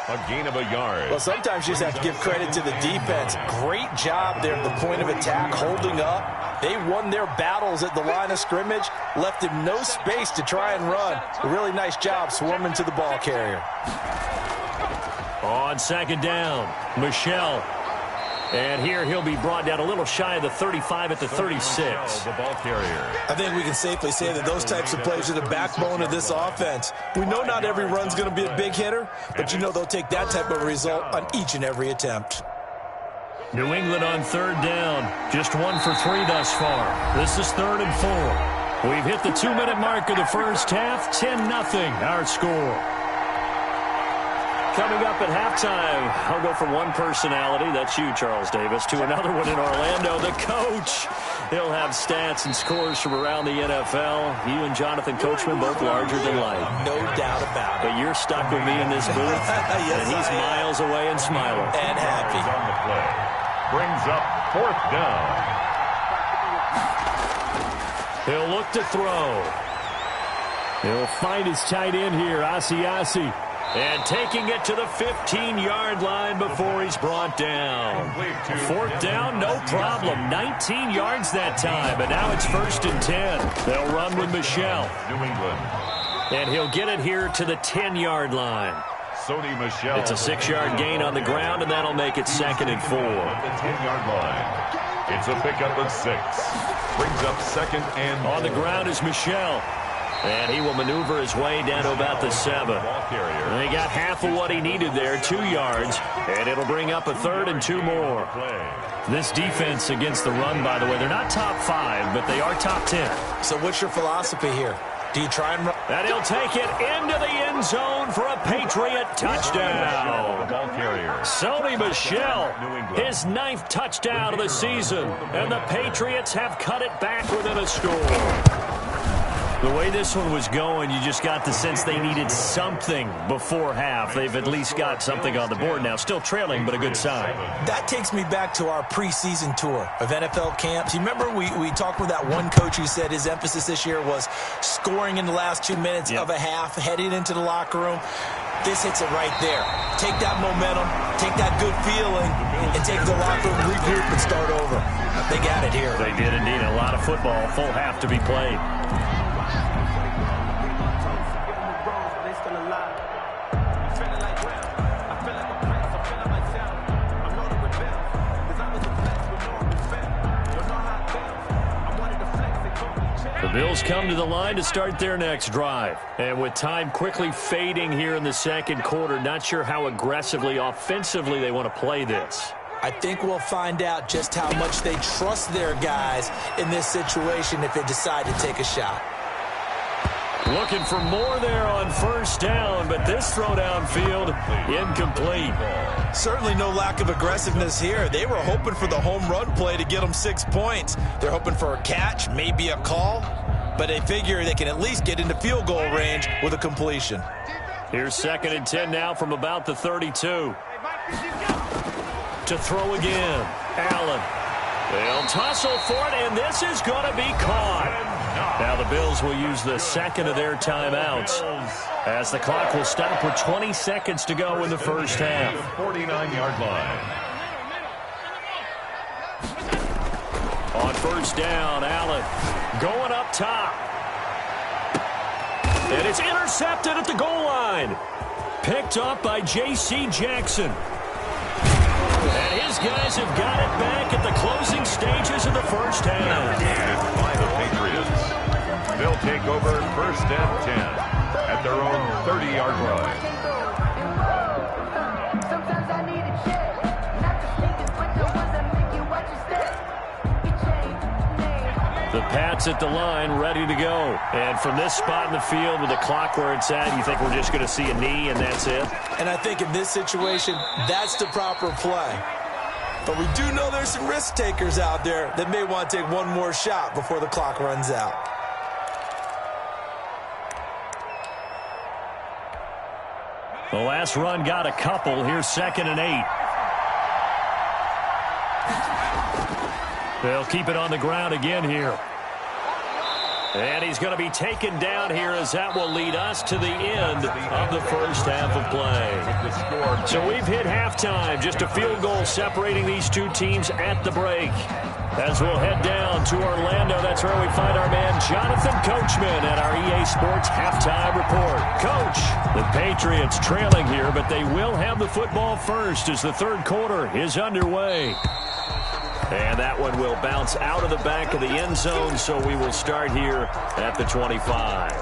A gain of a yard. Well, sometimes you just have to give credit to the defense. Great job there at the point of attack, holding up. They won their battles at the line of scrimmage, left him no space to try and run. A really nice job swarming to the ball carrier. On 2nd down, Michel. And here he'll be brought down a little shy of the 35 at the 36. The ball carrier. I think we can safely say that those types of plays are the backbone of this offense. We know not every run's going to be a big hitter, but you know they'll take that type of result on each and every attempt. New England on 3rd down. Just 1 for 3 thus far. This is 3rd and 4. We've hit the 2-minute mark of the first half. 10-0 our score. Coming up at halftime, I'll go from one personality, that's you, Charles Davis, to another one in Orlando, the coach. He'll have stats and scores from around the NFL. You and Jonathan Coachman both larger than life. No doubt about it. But you're stuck with me in this booth, yes, and he's miles away and smiling. And happy. On the play. Brings up 4th down. He'll look to throw. He'll find his tight end here, Asiasi. And taking it to the 15-yard line before he's brought down. 4th down, no problem. 19 yards that time, and now it's 1st and 10. They'll run with Michel. New England. And he'll get it here to the 10-yard line. Sony Michel. It's a 6-yard gain on the ground, and that'll make it 2nd and 4. At the 10-yard line. It's a pickup of 6. Brings up 2nd and 4. On the ground is Michel. And he will maneuver his way down to about the 7. And they got half of what he needed there, 2 yards. And it'll bring up a 3rd and 2 more. This defense against the run, by the way, they're not top 5, but they are top 10. So what's your philosophy here? Do you try and run? And he'll take it into the end zone for a Patriot touchdown. Sony Michel, his 9th touchdown of the season. And the Patriots have cut it back within a score. The way this one was going, you just got the sense they needed something before half. They've at least got something on the board now. Still trailing, but a good sign. That takes me back to our preseason tour of NFL camps. You remember we talked with that one coach who said his emphasis this year was scoring in the last 2 minutes of a half, heading into the locker room. This hits it right there. Take that momentum, take that good feeling, and take the locker room, regroup, and start over. They got it here. They did indeed. A lot of football, full half to be played. The Bills come to the line to start their next drive. And with time quickly fading here in the second quarter, not sure how aggressively, offensively they want to play this. I think we'll find out just how much they trust their guys in this situation if they decide to take a shot. Looking for more there on first down, but this throw downfield incomplete. Certainly no lack of aggressiveness here. They were hoping for the home run play to get them 6 points. They're hoping for a catch, maybe a call, but they figure they can at least get into field goal range with a completion. Here's 2nd and 10 now from about the 32. To throw again, Allen. They'll tussle for it, and this is going to be caught. Now the Bills will use the second of their timeouts as the clock will stop with 20 seconds to go in the first half. 49-yard line. On first down, Allen going up top. And it's intercepted at the goal line. Picked up by J.C. Jackson. And his guys have got it back at the closing stages of the first half. By the Patriots. They'll take over 1st and 10 at their own 30-yard line. The Pats at the line, ready to go. And from this spot in the field with the clock where it's at, you think we're just going to see a knee and that's it? And I think in this situation, that's the proper play. But we do know there's some risk takers out there that may want to take one more shot before the clock runs out. The last run got a couple. Here's 2nd and 8. They'll keep it on the ground again here. And he's going to be taken down here as that will lead us to the end of the first half of play. So we've hit halftime. Just a field goal separating these two teams at the break. As we'll head down to Orlando, that's where we find our man Jonathan Coachman at our EA Sports Halftime Report. Coach, the Patriots trailing here, but they will have the football first as the third quarter is underway. And that one will bounce out of the back of the end zone, so we will start here at the 25.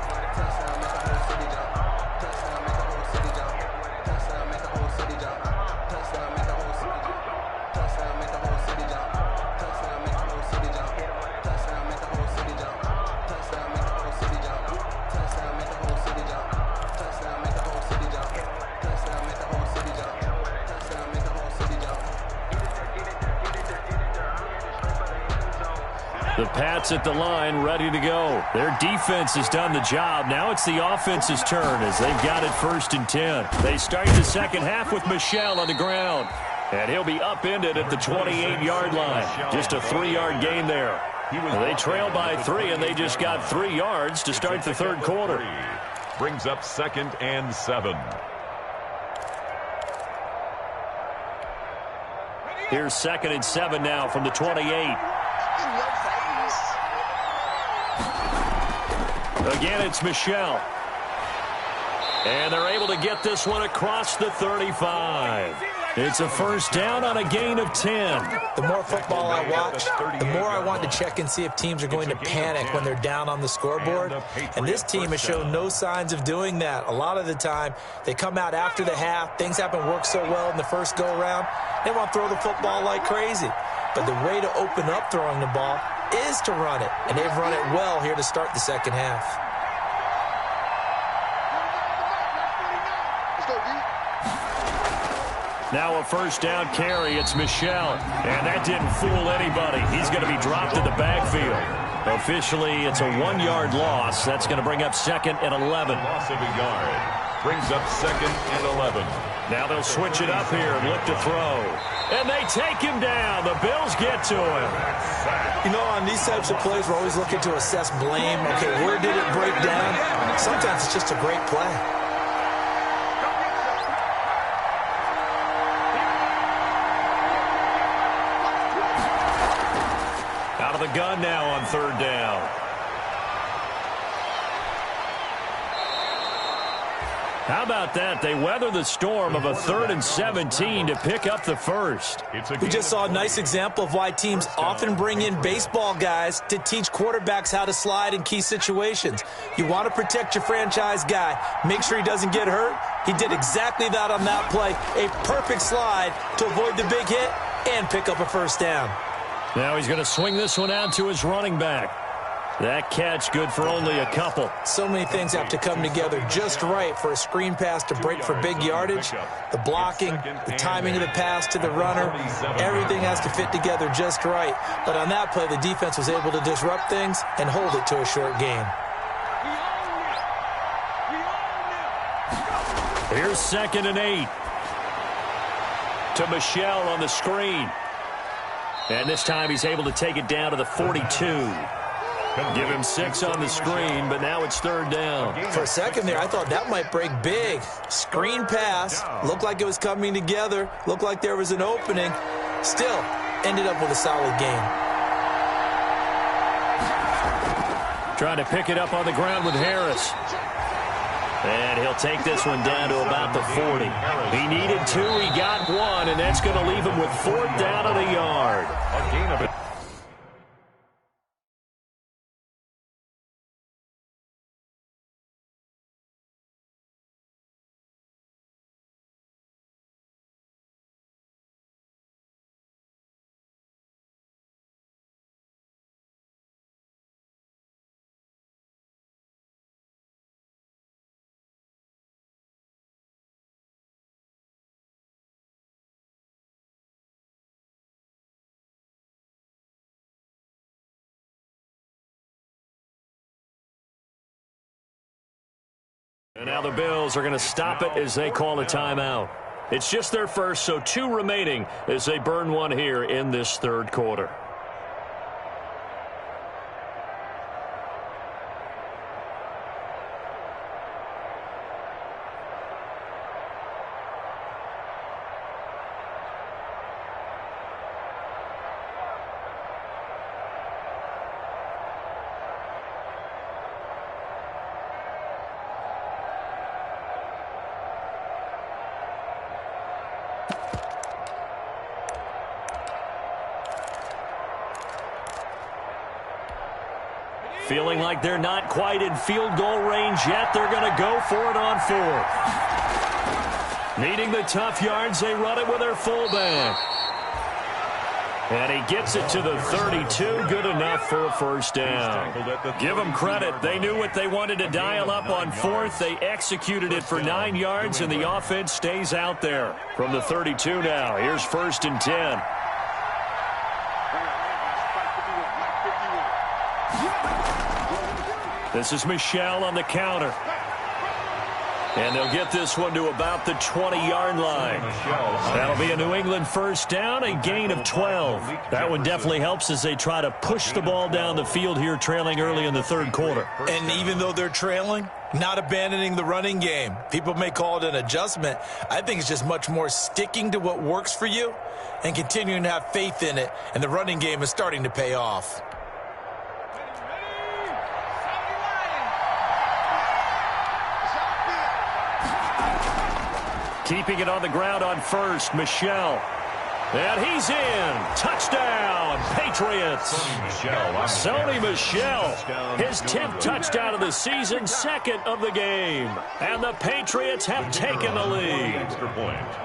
The Pats at the line, ready to go. Their defense has done the job. Now it's the offense's turn as they've got it 1st and 10. They start the second half with Michel on the ground. And he'll be upended at the 28-yard line. Just a 3-yard gain there. They trail by 3, and they just got 3 yards to start the third quarter. Brings up 2nd and 7. Here's 2nd and 7 now from the 28. Again, it's Michel. And they're able to get this one across the 35. It's a first down on a gain of 10. The more football I watch, the more I want to check and see if teams are going to panic when they're down on the scoreboard. And this team has shown no signs of doing that. A lot of the time, they come out after the half. Things haven't worked so well in the first go-around. They want to throw the football like crazy. But the way to open up throwing the ball is to run it. And they've run it well here to start the second half. Now a first down carry. It's Michel. And that didn't fool anybody. He's going to be dropped in the backfield. Officially, it's a 1-yard loss. That's going to bring up 2nd and 11. Loss of a yard. Brings up 2nd and 11. Now they'll switch it up here and look to throw. And they take him down. The Bills get to him. You know, on these types of plays, we're always looking to assess blame. Okay, where did it break down? Sometimes it's just a great play. Out of the gun now on 3rd down. How about that? They weather the storm of a 3rd and 17 to pick up the first. We just saw a nice example of why teams often bring in baseball guys to teach quarterbacks how to slide in key situations. You want to protect your franchise guy. Make sure he doesn't get hurt. He did exactly that on that play. A perfect slide to avoid the big hit and pick up a first down. Now he's going to swing this one out to his running back. That catch good for only a couple. So many things have to come together just right for a screen pass to break for big yardage. The blocking, the timing of the pass to the runner, everything has to fit together just right. But on that play, the defense was able to disrupt things and hold it to a short gain. Here's 2nd and 8. To Michel on the screen. And this time he's able to take it down to the 42. Give him 6 on the screen, but now it's 3rd down. For a second there, I thought that might break big. Screen pass. Looked like it was coming together. Looked like there was an opening. Still, ended up with a solid gain. Trying to pick it up on the ground with Harris. And he'll take this one down to about the 40. He needed 2, he got 1, and that's going to leave him with 4th down and a yard. A gain of it. And now the Bills are going to stop it as they call a timeout. It's just their first, so 2 remaining as they burn one here in this 3rd quarter. Feeling like they're not quite in field goal range yet. They're going to go for it on 4th. Needing the tough yards, they run it with their fullback. And he gets it to the 32. Good enough for a first down. Give them credit. They knew what they wanted to dial up on 4th. They executed it for 9 yards, and the offense stays out there. From the 32 now, here's 1st and 10. This is Michel on the counter. And they'll get this one to about the 20-yard line. That'll be a New England first down, a gain of 12. That one definitely helps as they try to push the ball down the field here, trailing early in the 3rd quarter. And even though they're trailing, not abandoning the running game. People may call it an adjustment. I think it's just much more sticking to what works for you and continuing to have faith in it. And the running game is starting to pay off. Keeping it on the ground on 1st, Michel. And he's in. Touchdown, Patriots. Sony Michel, his 10th touchdown of the season, 2nd of the game. And the Patriots have taken the lead.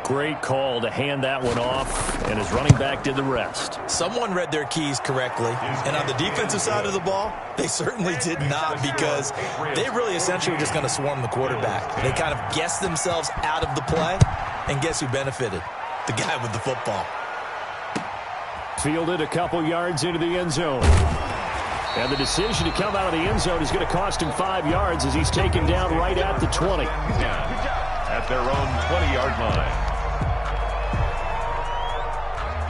Great call to hand that one off, and his running back did the rest. Someone read their keys correctly, and on the defensive side of the ball, they certainly did not, because they really essentially were just going to swarm the quarterback. They kind of guessed themselves out of the play, and guess who benefited? the guy with the football. Fielded a couple yards into the end zone. And the decision to come out of the end zone is going to cost him 5 yards as he's taken down right at the 20. At their own 20-yard line.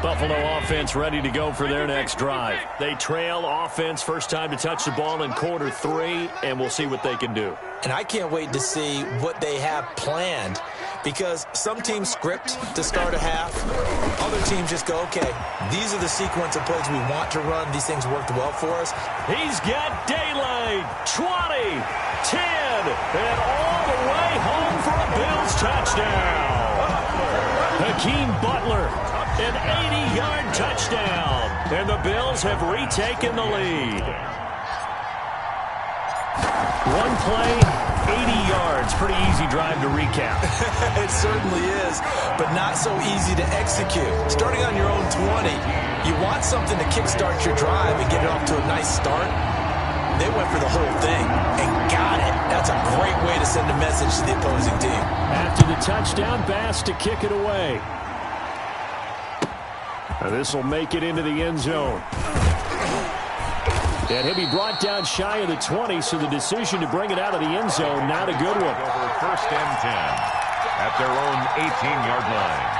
Buffalo offense ready to go for their next drive. They trail offense, first time to touch the ball in quarter 3, and we'll see what they can do. And I can't wait to see what they have planned, because some teams script to start a half. Other teams just go, okay, these are the sequence of plays we want to run. These things worked well for us. He's got daylight, 20, 10, and all the way home for a Bills touchdown. Hakeem Butler, an 80-yard touchdown, and the Bills have retaken the lead. One play, 80 yards. Pretty easy drive to recap. It certainly is, but not so easy to execute. Starting on your own 20, you want something to kickstart your drive and get it off to a nice start. They went for the whole thing and got it. That's a great way to send a message to the opposing team. After the touchdown, Bass to kick it away. This will make it into the end zone. And he'll be brought down shy of the 20, so the decision to bring it out of the end zone, not a good one. First and 10 at their own 18-yard line.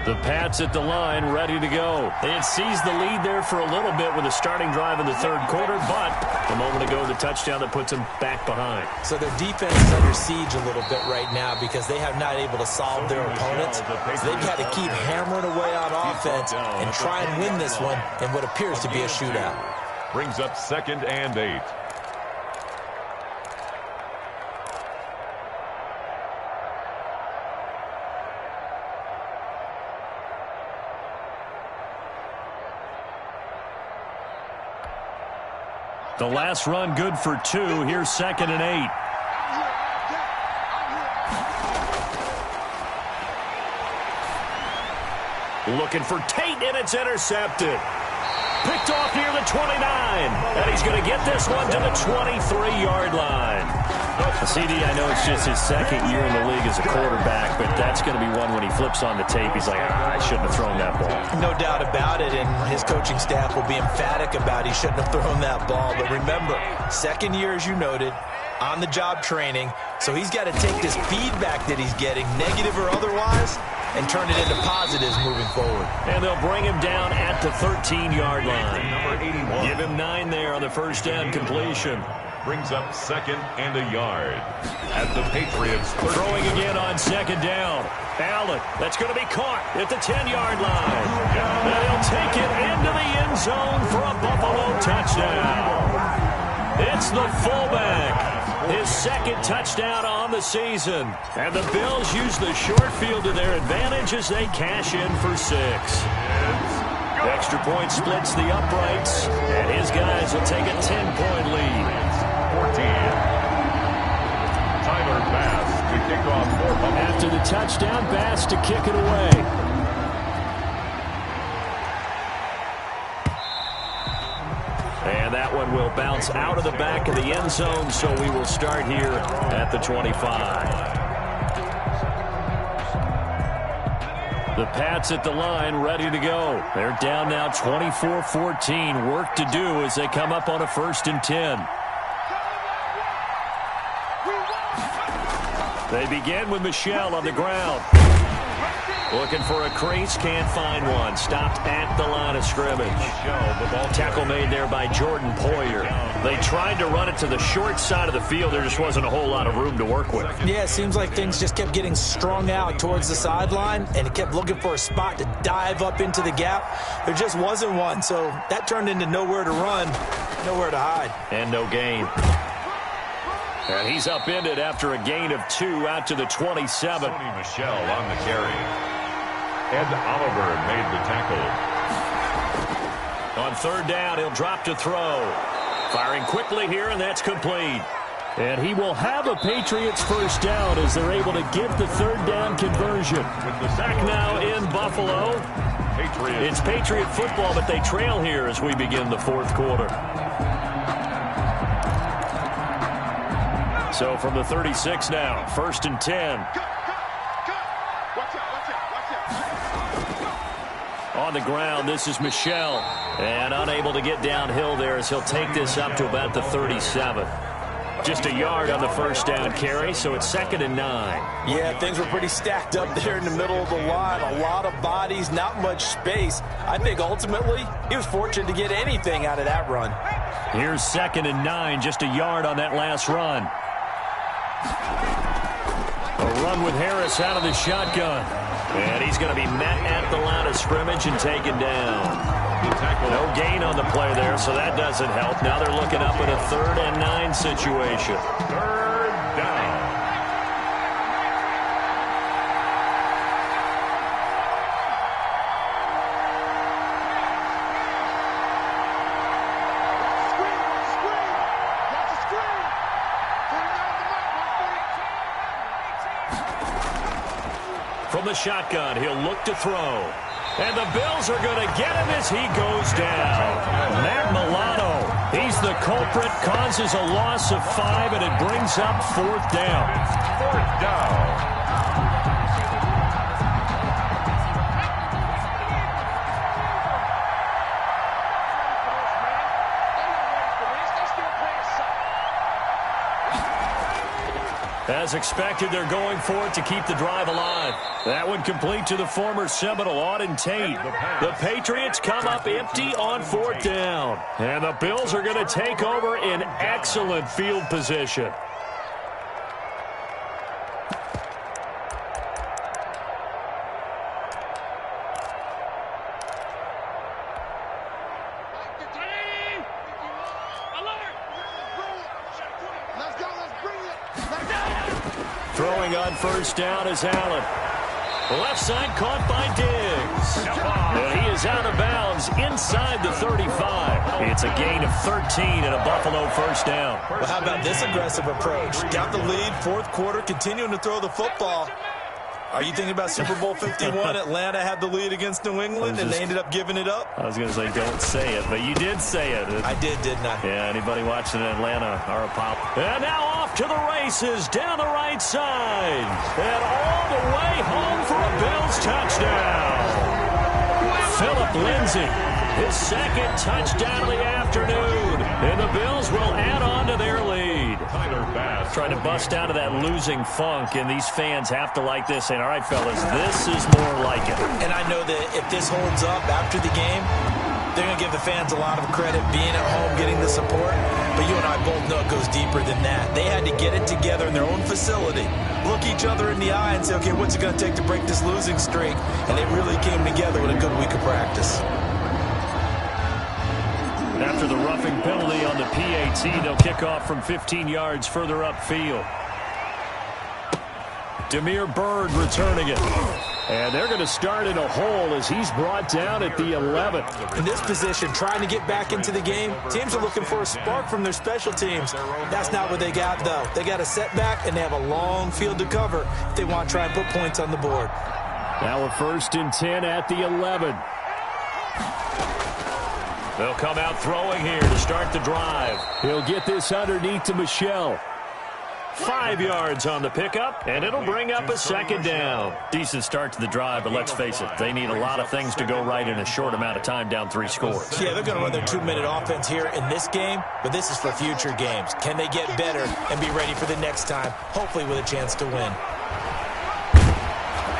The Pats at the line, ready to go. They had seized the lead there for a little bit with a starting drive in the third quarter, but a moment ago, the touchdown that puts them back behind. So their defense is under siege a little bit right now because they have not able to solve their opponents. So they've got to keep hammering away on offense and try and win this one in what appears to be a shootout. Brings up 2nd and 8. The last run good for 2. Here's 2nd and 8. Looking for Tate, and it's intercepted. Picked off near the 29. And he's going to get this one to the 23-yard line. CD, I know it's just his 2nd year in the league as a quarterback, but that's going to be one when he flips on the tape. He's like, I shouldn't have thrown that ball. No doubt about it, and his coaching staff will be emphatic about he shouldn't have thrown that ball. But remember, 2nd year, as you noted, on-the-job training, so he's got to take this feedback that he's getting, negative or otherwise, and turn it into positives moving forward. And they'll bring him down at the 13-yard line. Number 81. Give him 9 there on the first down completion. Brings up 2nd and a yard at the Patriots. Throwing again on 2nd down. Allen, that's going to be caught at the 10-yard line. And he'll take it into the end zone for a Buffalo touchdown. It's the fullback. His 2nd touchdown on the season. And the Bills use the short field to their advantage as they cash in for 6. Extra point splits the uprights, and his guys will take a 10-point lead. 14. Tyler Bass to kick off for Buffalo. After the touchdown, Bass to kick it away. And that one will bounce out of the back of the end zone, so we will start here at the 25. The Pats at the line, ready to go. They're down now 24-14. Work to do as they come up on a 1st and 10. They begin with Michel on the ground. Looking for a crease, can't find one. Stopped at the line of scrimmage. Tackle made there by Jordan Poyer. They tried to run it to the short side of the field. There just wasn't a whole lot of room to work with. Yeah, it seems like things just kept getting strung out towards the sideline, and it kept looking for a spot to dive up into the gap. There just wasn't one, so that turned into nowhere to run, nowhere to hide. And no gain. And he's upended after a gain of 2 out to the 27. Tony Michel on the carry. Ed Oliver made the tackle. On 3rd down, he'll drop to throw. Firing quickly here, and that's complete. And he will have a Patriots first down as they're able to get the third down conversion. With the sack now in Buffalo. It's Patriot football, but they trail here as we begin the fourth quarter. So from the 36 now, 1st and 10. On the ground, this is Michel. And unable to get downhill there as he'll take this up to about the 37. Just a yard on the first down carry, so it's 2nd and 9. Yeah, things were pretty stacked up there in the middle of the line. A lot of bodies, not much space. I think ultimately he was fortunate to get anything out of that run. Here's 2nd and 9, just a yard on that last run. A run with Harris out of the shotgun. And he's going to be met at the line of scrimmage and taken down. No gain on the play there, so that doesn't help. Now they're looking up at a 3rd and 9 situation. 3rd down. From the shotgun, he'll look to throw. And the Bills are going to get him as he goes down. Matt Milano, he's the culprit, causes a loss of 5, and it brings up 4th down. 4th down. As expected, they're going for it to keep the drive alive. That one complete to the former Seminole, Auden Tate. The Patriots come up empty on 4th down. And the Bills are going to take over in excellent field position. Throwing on first down is Allen. Left side caught by Diggs. And he is out of bounds inside the 35. It's a gain of 13 and a Buffalo first down. Well, how about this aggressive approach? Got the lead, 4th quarter, continuing to throw the football. Are you thinking about Super Bowl 51? Atlanta had the lead against New England, and they ended up giving it up? I was going to say, don't say it, but you did say it. I did, didn't I? Yeah, anybody watching Atlanta are a pop. And now off to the races, down the right side. And all the way home for a Bills touchdown. Phillip Lindsay, his 2nd touchdown of the afternoon. And the Bills will add on to their lead. Trying to bust out of that losing funk, and these fans have to like this, saying, all right, fellas, this is more like it. And I know that if this holds up after the game, they're going to give the fans a lot of credit being at home, getting the support. But you and I both know it goes deeper than that. They had to get it together in their own facility, look each other in the eye and say, okay, what's it going to take to break this losing streak? And they really came together with a good week of practice. After the roughing penalty on the PAT, they'll kick off from 15 yards further upfield. Damiere Byrd returning it. And they're going to start in a hole as he's brought down at the 11. In this position, trying to get back into the game, teams are looking for a spark from their special teams. That's not what they got, though. They got a setback, and they have a long field to cover if they want to try and put points on the board. Now a 1st and 10 at the 11. They'll come out throwing here to start the drive. He'll get this underneath to Michel. 5 yards on the pickup, and it'll bring up a 2nd down. Decent start to the drive, but let's face it, they need a lot of things to go right in a short amount of time, down 3 scores. Yeah, they're going to run their 2-minute offense here in this game, but this is for future games. Can they get better and be ready for the next time, hopefully with a chance to win?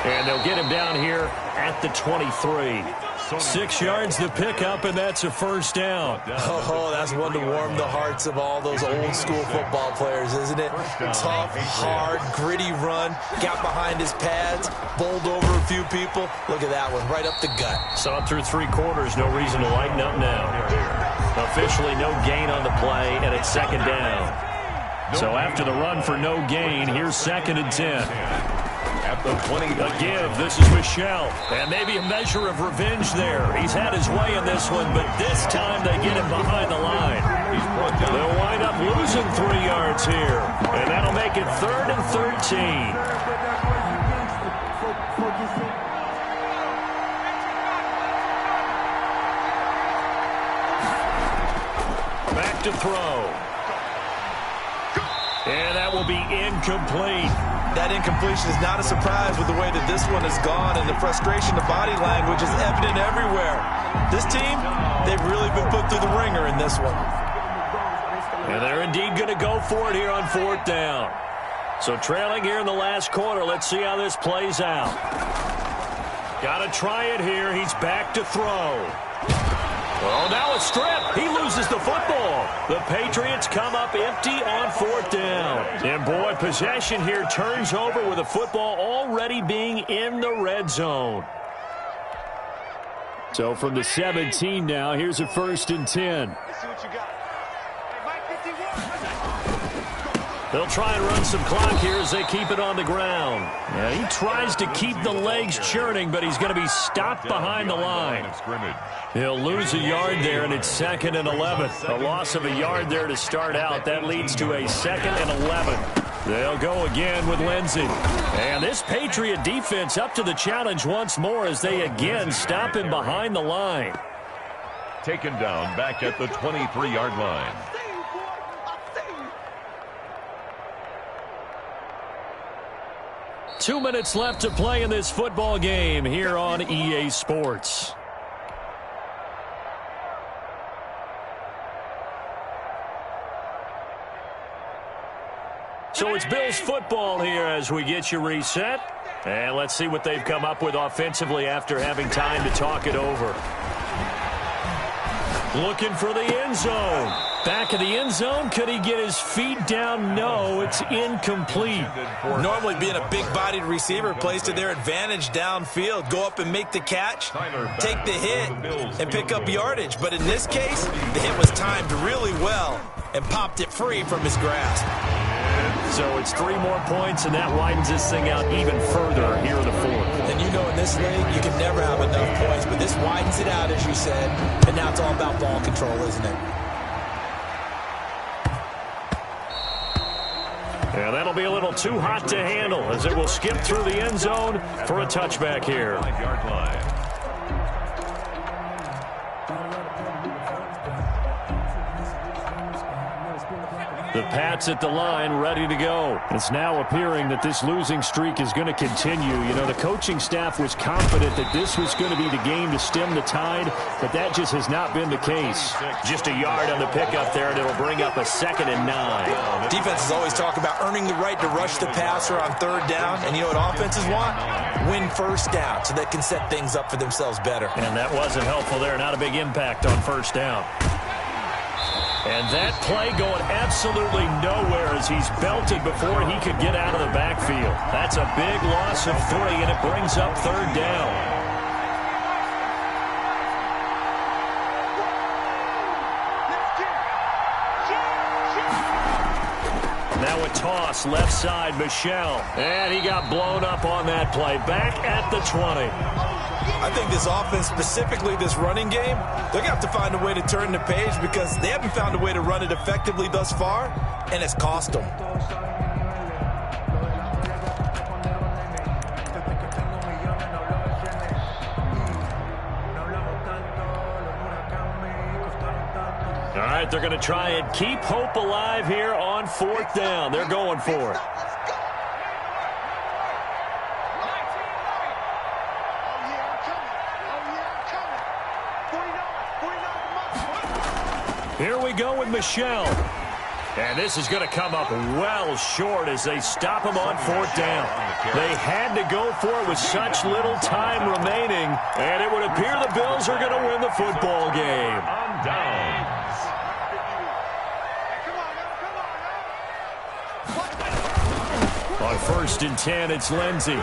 And they'll get him down here at the 23. 6 yards to pick up, and that's a first down. Oh, that's one to warm the hearts of all those old school football players, isn't it? Tough, hard, gritty run, got behind his pads, bowled over a few people. Look at that one, right up the gut. Saw it through 3 quarters, no reason to lighten up now. Officially no gain on the play, and it's 2nd down. So after the run for no gain, here's 2nd and 10. At the 20. A give. This is Michel. And maybe a measure of revenge there. He's had his way in this one, but this time they get him behind the line. They'll wind up losing 3 yards here. And that'll make it 3rd and 13. Back to throw. And that will be incomplete. That incompletion is not a surprise with the way that this one has gone, and the frustration, the body language is evident everywhere. This team, they've really been put through the ringer in this one. And they're indeed going to go for it here on 4th down. So trailing here in the last quarter, let's see how this plays out. Got to try it here. He's back to throw. Oh, now a strip. He loses the football. The Patriots come up empty on 4th down. And, boy, possession here turns over with the football already being in the red zone. So from the 17 now, here's a 1st and 10. They'll try and run some clock here as they keep it on the ground. Yeah, he tries to keep the legs churning, but he's going to be stopped behind the line. He'll lose a yard there, and it's 2nd and 11. A loss of a yard there to start out. That leads to a 2nd and 11. They'll go again with Lindsey. And this Patriot defense up to the challenge once more as they again stop him behind the line. Taken down back at the 23-yard line. Two minutes left to play in this football game here on EA Sports. So it's Bills football here as we get you reset. And let's see what they've come up with offensively after having time to talk it over. Looking for the end zone. Back of the end zone. Could he get his feet down? No, it's incomplete. Normally being a big-bodied receiver plays to their advantage downfield. Go up and make the catch, take the hit, and pick up yardage. But in this case, the hit was timed really well and popped it free from his grasp. So it's 3 more points, and that widens this thing out even further here in the 4th. And you know in this league, you can never have enough points, but this widens it out, as you said, and now it's all about ball control, isn't it? Yeah, that'll be a little too hot to handle as it will skip through the end zone for a touchback here. 5-yard line. The Pats at the line, ready to go. It's now appearing that this losing streak is going to continue. You know, the coaching staff was confident that this was going to be the game to stem the tide, but that just has not been the case. Just a yard on the pickup there, and it'll bring up a 2nd and 9. Defenses always talk about earning the right to rush the passer on 3rd down, and you know what offenses want? Win 1st down so they can set things up for themselves better. And that wasn't helpful there. Not a big impact on 1st down. And that play going absolutely nowhere as he's belted before he could get out of the backfield. That's a big loss of 3, and it brings up 3rd down. Now a toss, left side, Michel. And he got blown up on that play. Back at the 20. I think this offense, specifically this running game, they're going to have to find a way to turn the page because they haven't found a way to run it effectively thus far, and it's cost them. All right, they're going to try and keep hope alive here on 4th down. They're going for it. Here we go with Michel. And this is going to come up well short as they stop him on 4th down. They had to go for it with such little time remaining, and it would appear the Bills are going to win the football game. On down. On 1st and 10, it's Lindsey.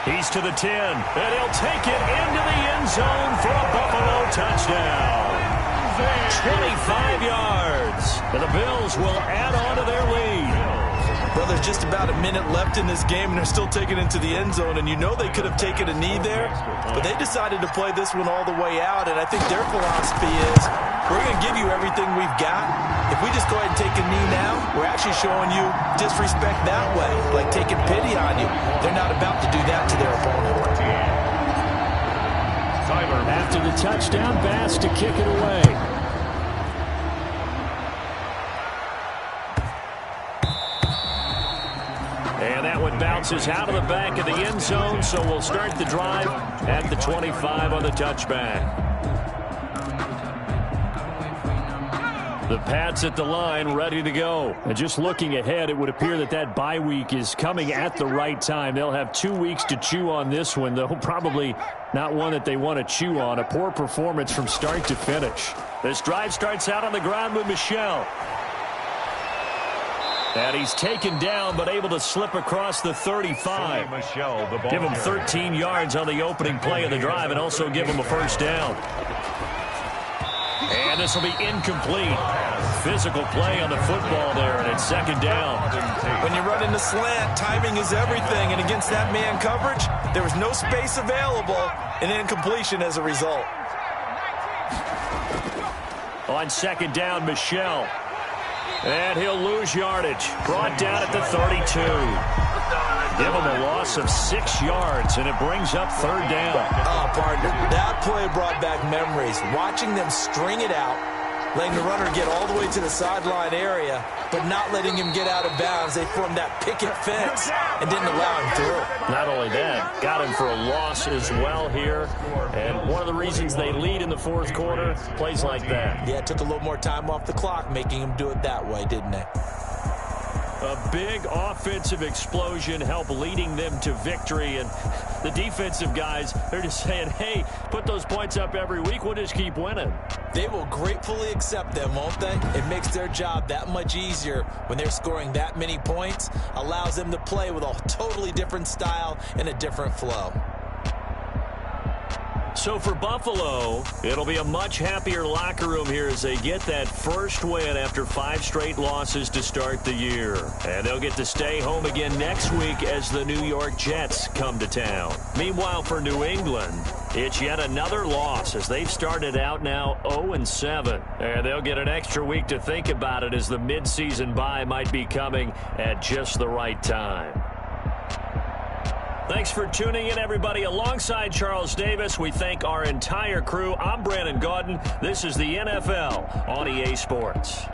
He's to the 10, and he'll take it into the end zone for a Buffalo touchdown. 25 yards. And the Bills will add on to their lead. Well, there's just about a minute left in this game, and they're still taking it to the end zone. And you know they could have taken a knee there, but they decided to play this one all the way out. And I think their philosophy is, we're going to give you everything we've got. If we just go ahead and take a knee now, we're actually showing you disrespect that way, like taking pity on you. They're not about to do that to their opponent. After the touchdown, Bass to kick it away. And that one bounces out of the back of the end zone, so we'll start the drive at the 25 on the touchback. The Pats at the line, ready to go. And just looking ahead, it would appear that that bye week is coming at the right time. They'll have 2 weeks to chew on this one, though probably not one that they want to chew on. A poor performance from start to finish. This drive starts out on the ground with Michel. And he's taken down, but able to slip across the 35. Give him 13 yards on the opening play of the drive and also give him a first down. And this will be incomplete. Physical play on the football there, and it's second down. When you run in the slant, timing is everything. And against that man coverage, there was no space available, and incompletion as a result. On second down, Michel. And he'll lose yardage. Brought down at the 32. Give him a loss of 6 yards, and it brings up third down. Oh, partner, that play brought back memories. Watching them string it out, letting the runner get all the way to the sideline area, but not letting him get out of bounds. They formed that picket fence and didn't allow him through. Not only that, got him for a loss as well here. And one of the reasons they lead in the fourth quarter, plays like that. Yeah, it took a little more time off the clock, making him do it that way, didn't it? A big offensive explosion helped leading them to victory. And the defensive guys, they're just saying, hey, put those points up every week. We'll just keep winning. They will gratefully accept them, won't they? It makes their job that much easier when they're scoring that many points. Allows them to play with a totally different style and a different flow. So for Buffalo, it'll be a much happier locker room here as they get that first win after 5 straight losses to start the year. And they'll get to stay home again next week as the New York Jets come to town. Meanwhile, for New England, it's yet another loss as they've started out now 0-7. And they'll get an extra week to think about it as the midseason bye might be coming at just the right time. Thanks for tuning in, everybody. Alongside Charles Davis, we thank our entire crew. I'm Brandon Gaudin. This is the NFL on EA Sports.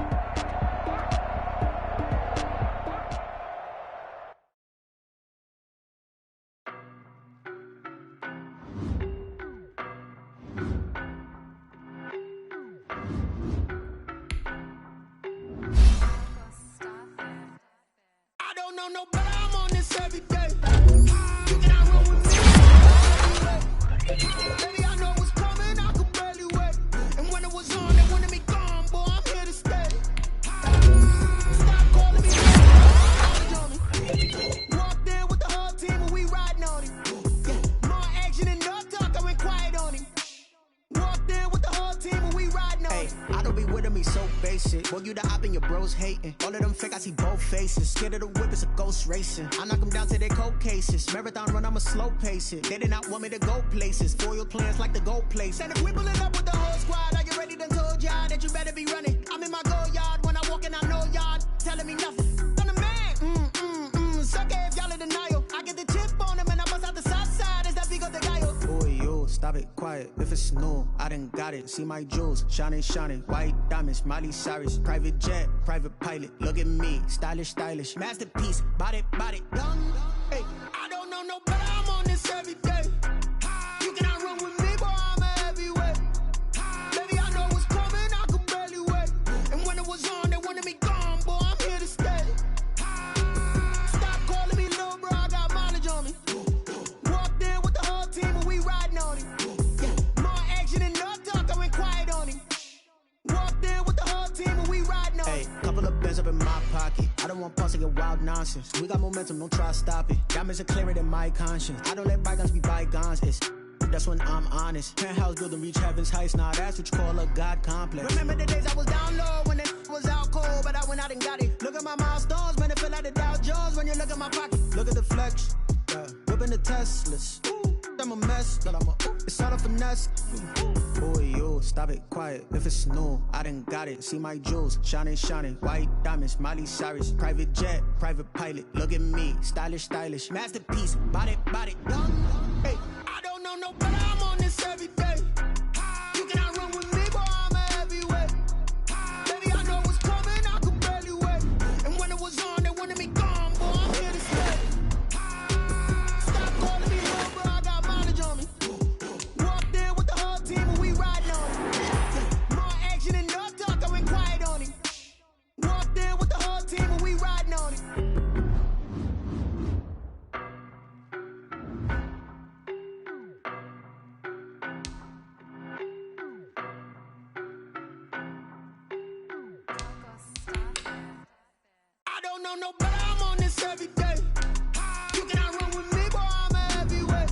I don't know no better, I'm on this every day. Baby, I know what's coming, I could barely wait. And when it was on, they wanted me gone, boy, I'm here to stay. Stop calling me, walked in with the whole team and we riding on him. Yeah, more action and no talk, I went quiet on him. Walked in with the whole team and we riding on him. I don't be with me so basic. Boy, you the op and your bros hating. All of them fake, I see both faces. Scared of the whip, it's a ghost racing. I knock them down to their cold cases. Marathon run, I'ma slow pace it. They did not want me to go places. Foil plans like the gold place. And if we pulling up with the whole squad, are you ready? Done told y'all that you better be running. I'm in my go yard when I walk in, I know y'all telling me nothing. I'm the man. Suck it if y'all in denial. I get the chip on him and I bust out the south side. Is that Vigo de Gallo? Boy, yo, stop it, quiet. If it's new, I done got it. See my jewels, shining, shining. White diamonds, Miley Cyrus. Private jet, private pilot. Look at me, stylish, stylish. Masterpiece, body, done. Hey, I don't know no better, I'm on this every day. You cannot run with me, boy, I'm a heavyweight. Baby, I know what's coming, I could barely wait. And when it was on, they wanted me gone, boy, I'm here to stay. Stop calling me little bro, I got mileage on me. Walked in with the whole team and we riding on him. Yeah, more action and no talk, I went quiet on him. Walked in with the whole team and we riding on him. Couple of bands up in my pocket. I don't want pause to get wild nonsense. We got momentum, don't try to stop it. Diamonds are clearer than my conscience. I don't let bygones be bygones. It's That's when I'm honest. Penthouse building, reach heaven's heights. Nah, that's what you call a God complex. Remember the days I was down low when it was out cold, but I went out and got it. Look at my milestones, man, it feel like the Dow Jones when you look at my pocket. Look at the flex, whipping the Teslas. I'm a mess, but it's all a finesse. Boy, you stop it, quiet. If it's new, I done got it. See my jewels, shining, shining. White diamonds, Miley Cyrus. Private jet, private pilot. Look at me, stylish, stylish. Masterpiece, body, body. Hey, I don't know no better, I'm on this every day. You cannot run with me, boy, I'm a heavyweight. Baby, I know what's coming, I could barely wait. And when it was on, they wanted me gone, boy, I'm here to stay. Stop calling me low, bro, I got mileage on me. Walked in with the whole team and we riding on it. More action and no talk, I went quiet on it. Walked in with the whole team and we riding on it. I don't know no better, I'm on this every day. You cannot run with me, boy, I'm a heavyweight.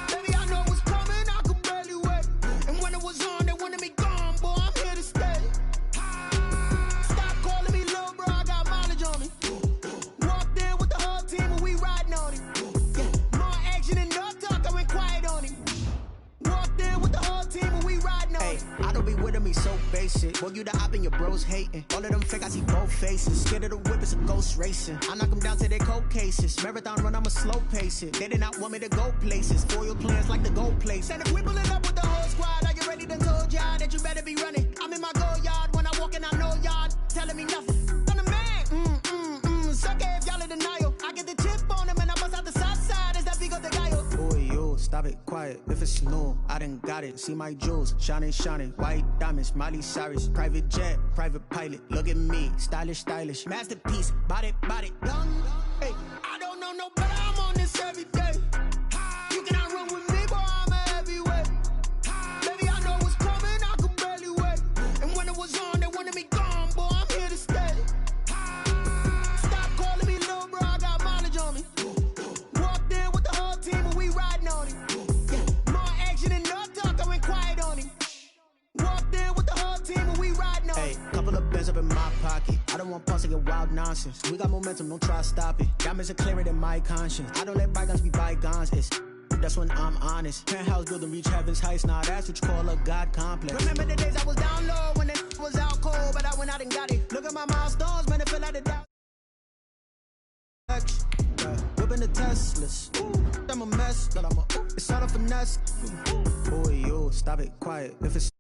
Baby, I know what's coming, I could barely wait. And when it was on, they wanted me gone, boy, I'm here to stay. Stop calling me low, bro, I got mileage on me. Walked in with the whole team and we riding on it. More action and no talk, I went quiet on it. Walked in with the whole team and we riding on it. I don't be with me so basic. Boy, you the op and your bros hating. All of them fake, I see both faces. Scared of the whip, it's a ghost racing. I knock them down to their cold cases. Marathon run, I'ma slow pace it. They did not want me to go places. Foil plans like the gold place. And if we pulling up with the whole squad, are you ready to told y'all that you better be running? I'm in my go yard. When I walk in, I know y'all telling me nothing. I'm the man. Suck it if y'all in denial. I get the chip on them and I bust out the south side. Is that Vigo de Gallo? Boy, you stop it, quiet. If it's new, I done got it. See my jewels, shining, shining. White diamonds, Miley Cyrus. Private jet, private pilot. Look at me, stylish, stylish. Masterpiece, body, body. Hey, I don't know no better, I'm on this every day. You cannot run with me, boy, I'm a heavyweight. Baby, I know what's coming, I could barely wait. And when it was on, they wanted me gone, boy, I'm here to stay. Stop calling me low, bro, I got mileage on me. Walked in with the whole team and we riding on it. More action and no talk, I went quiet on it. Walked in with the whole team and we riding on it. Hey, couple of bands up in my pocket. I don't want pause to get wild nonsense. We got momentum, don't try to stop it. Diamonds are clearer than my conscience. I don't let bygones be bygones. That's when I'm honest. Penthouse building, reach heaven's heights. Nah, that's what you call a God complex. Remember the days I was down low when it was out cold, but I went out and got it. Look at my milestones, man, it feel like the Dow. Whipping the Teslas. I'm a mess, but it's all a finesse. Boy, you stop it, quiet. If it's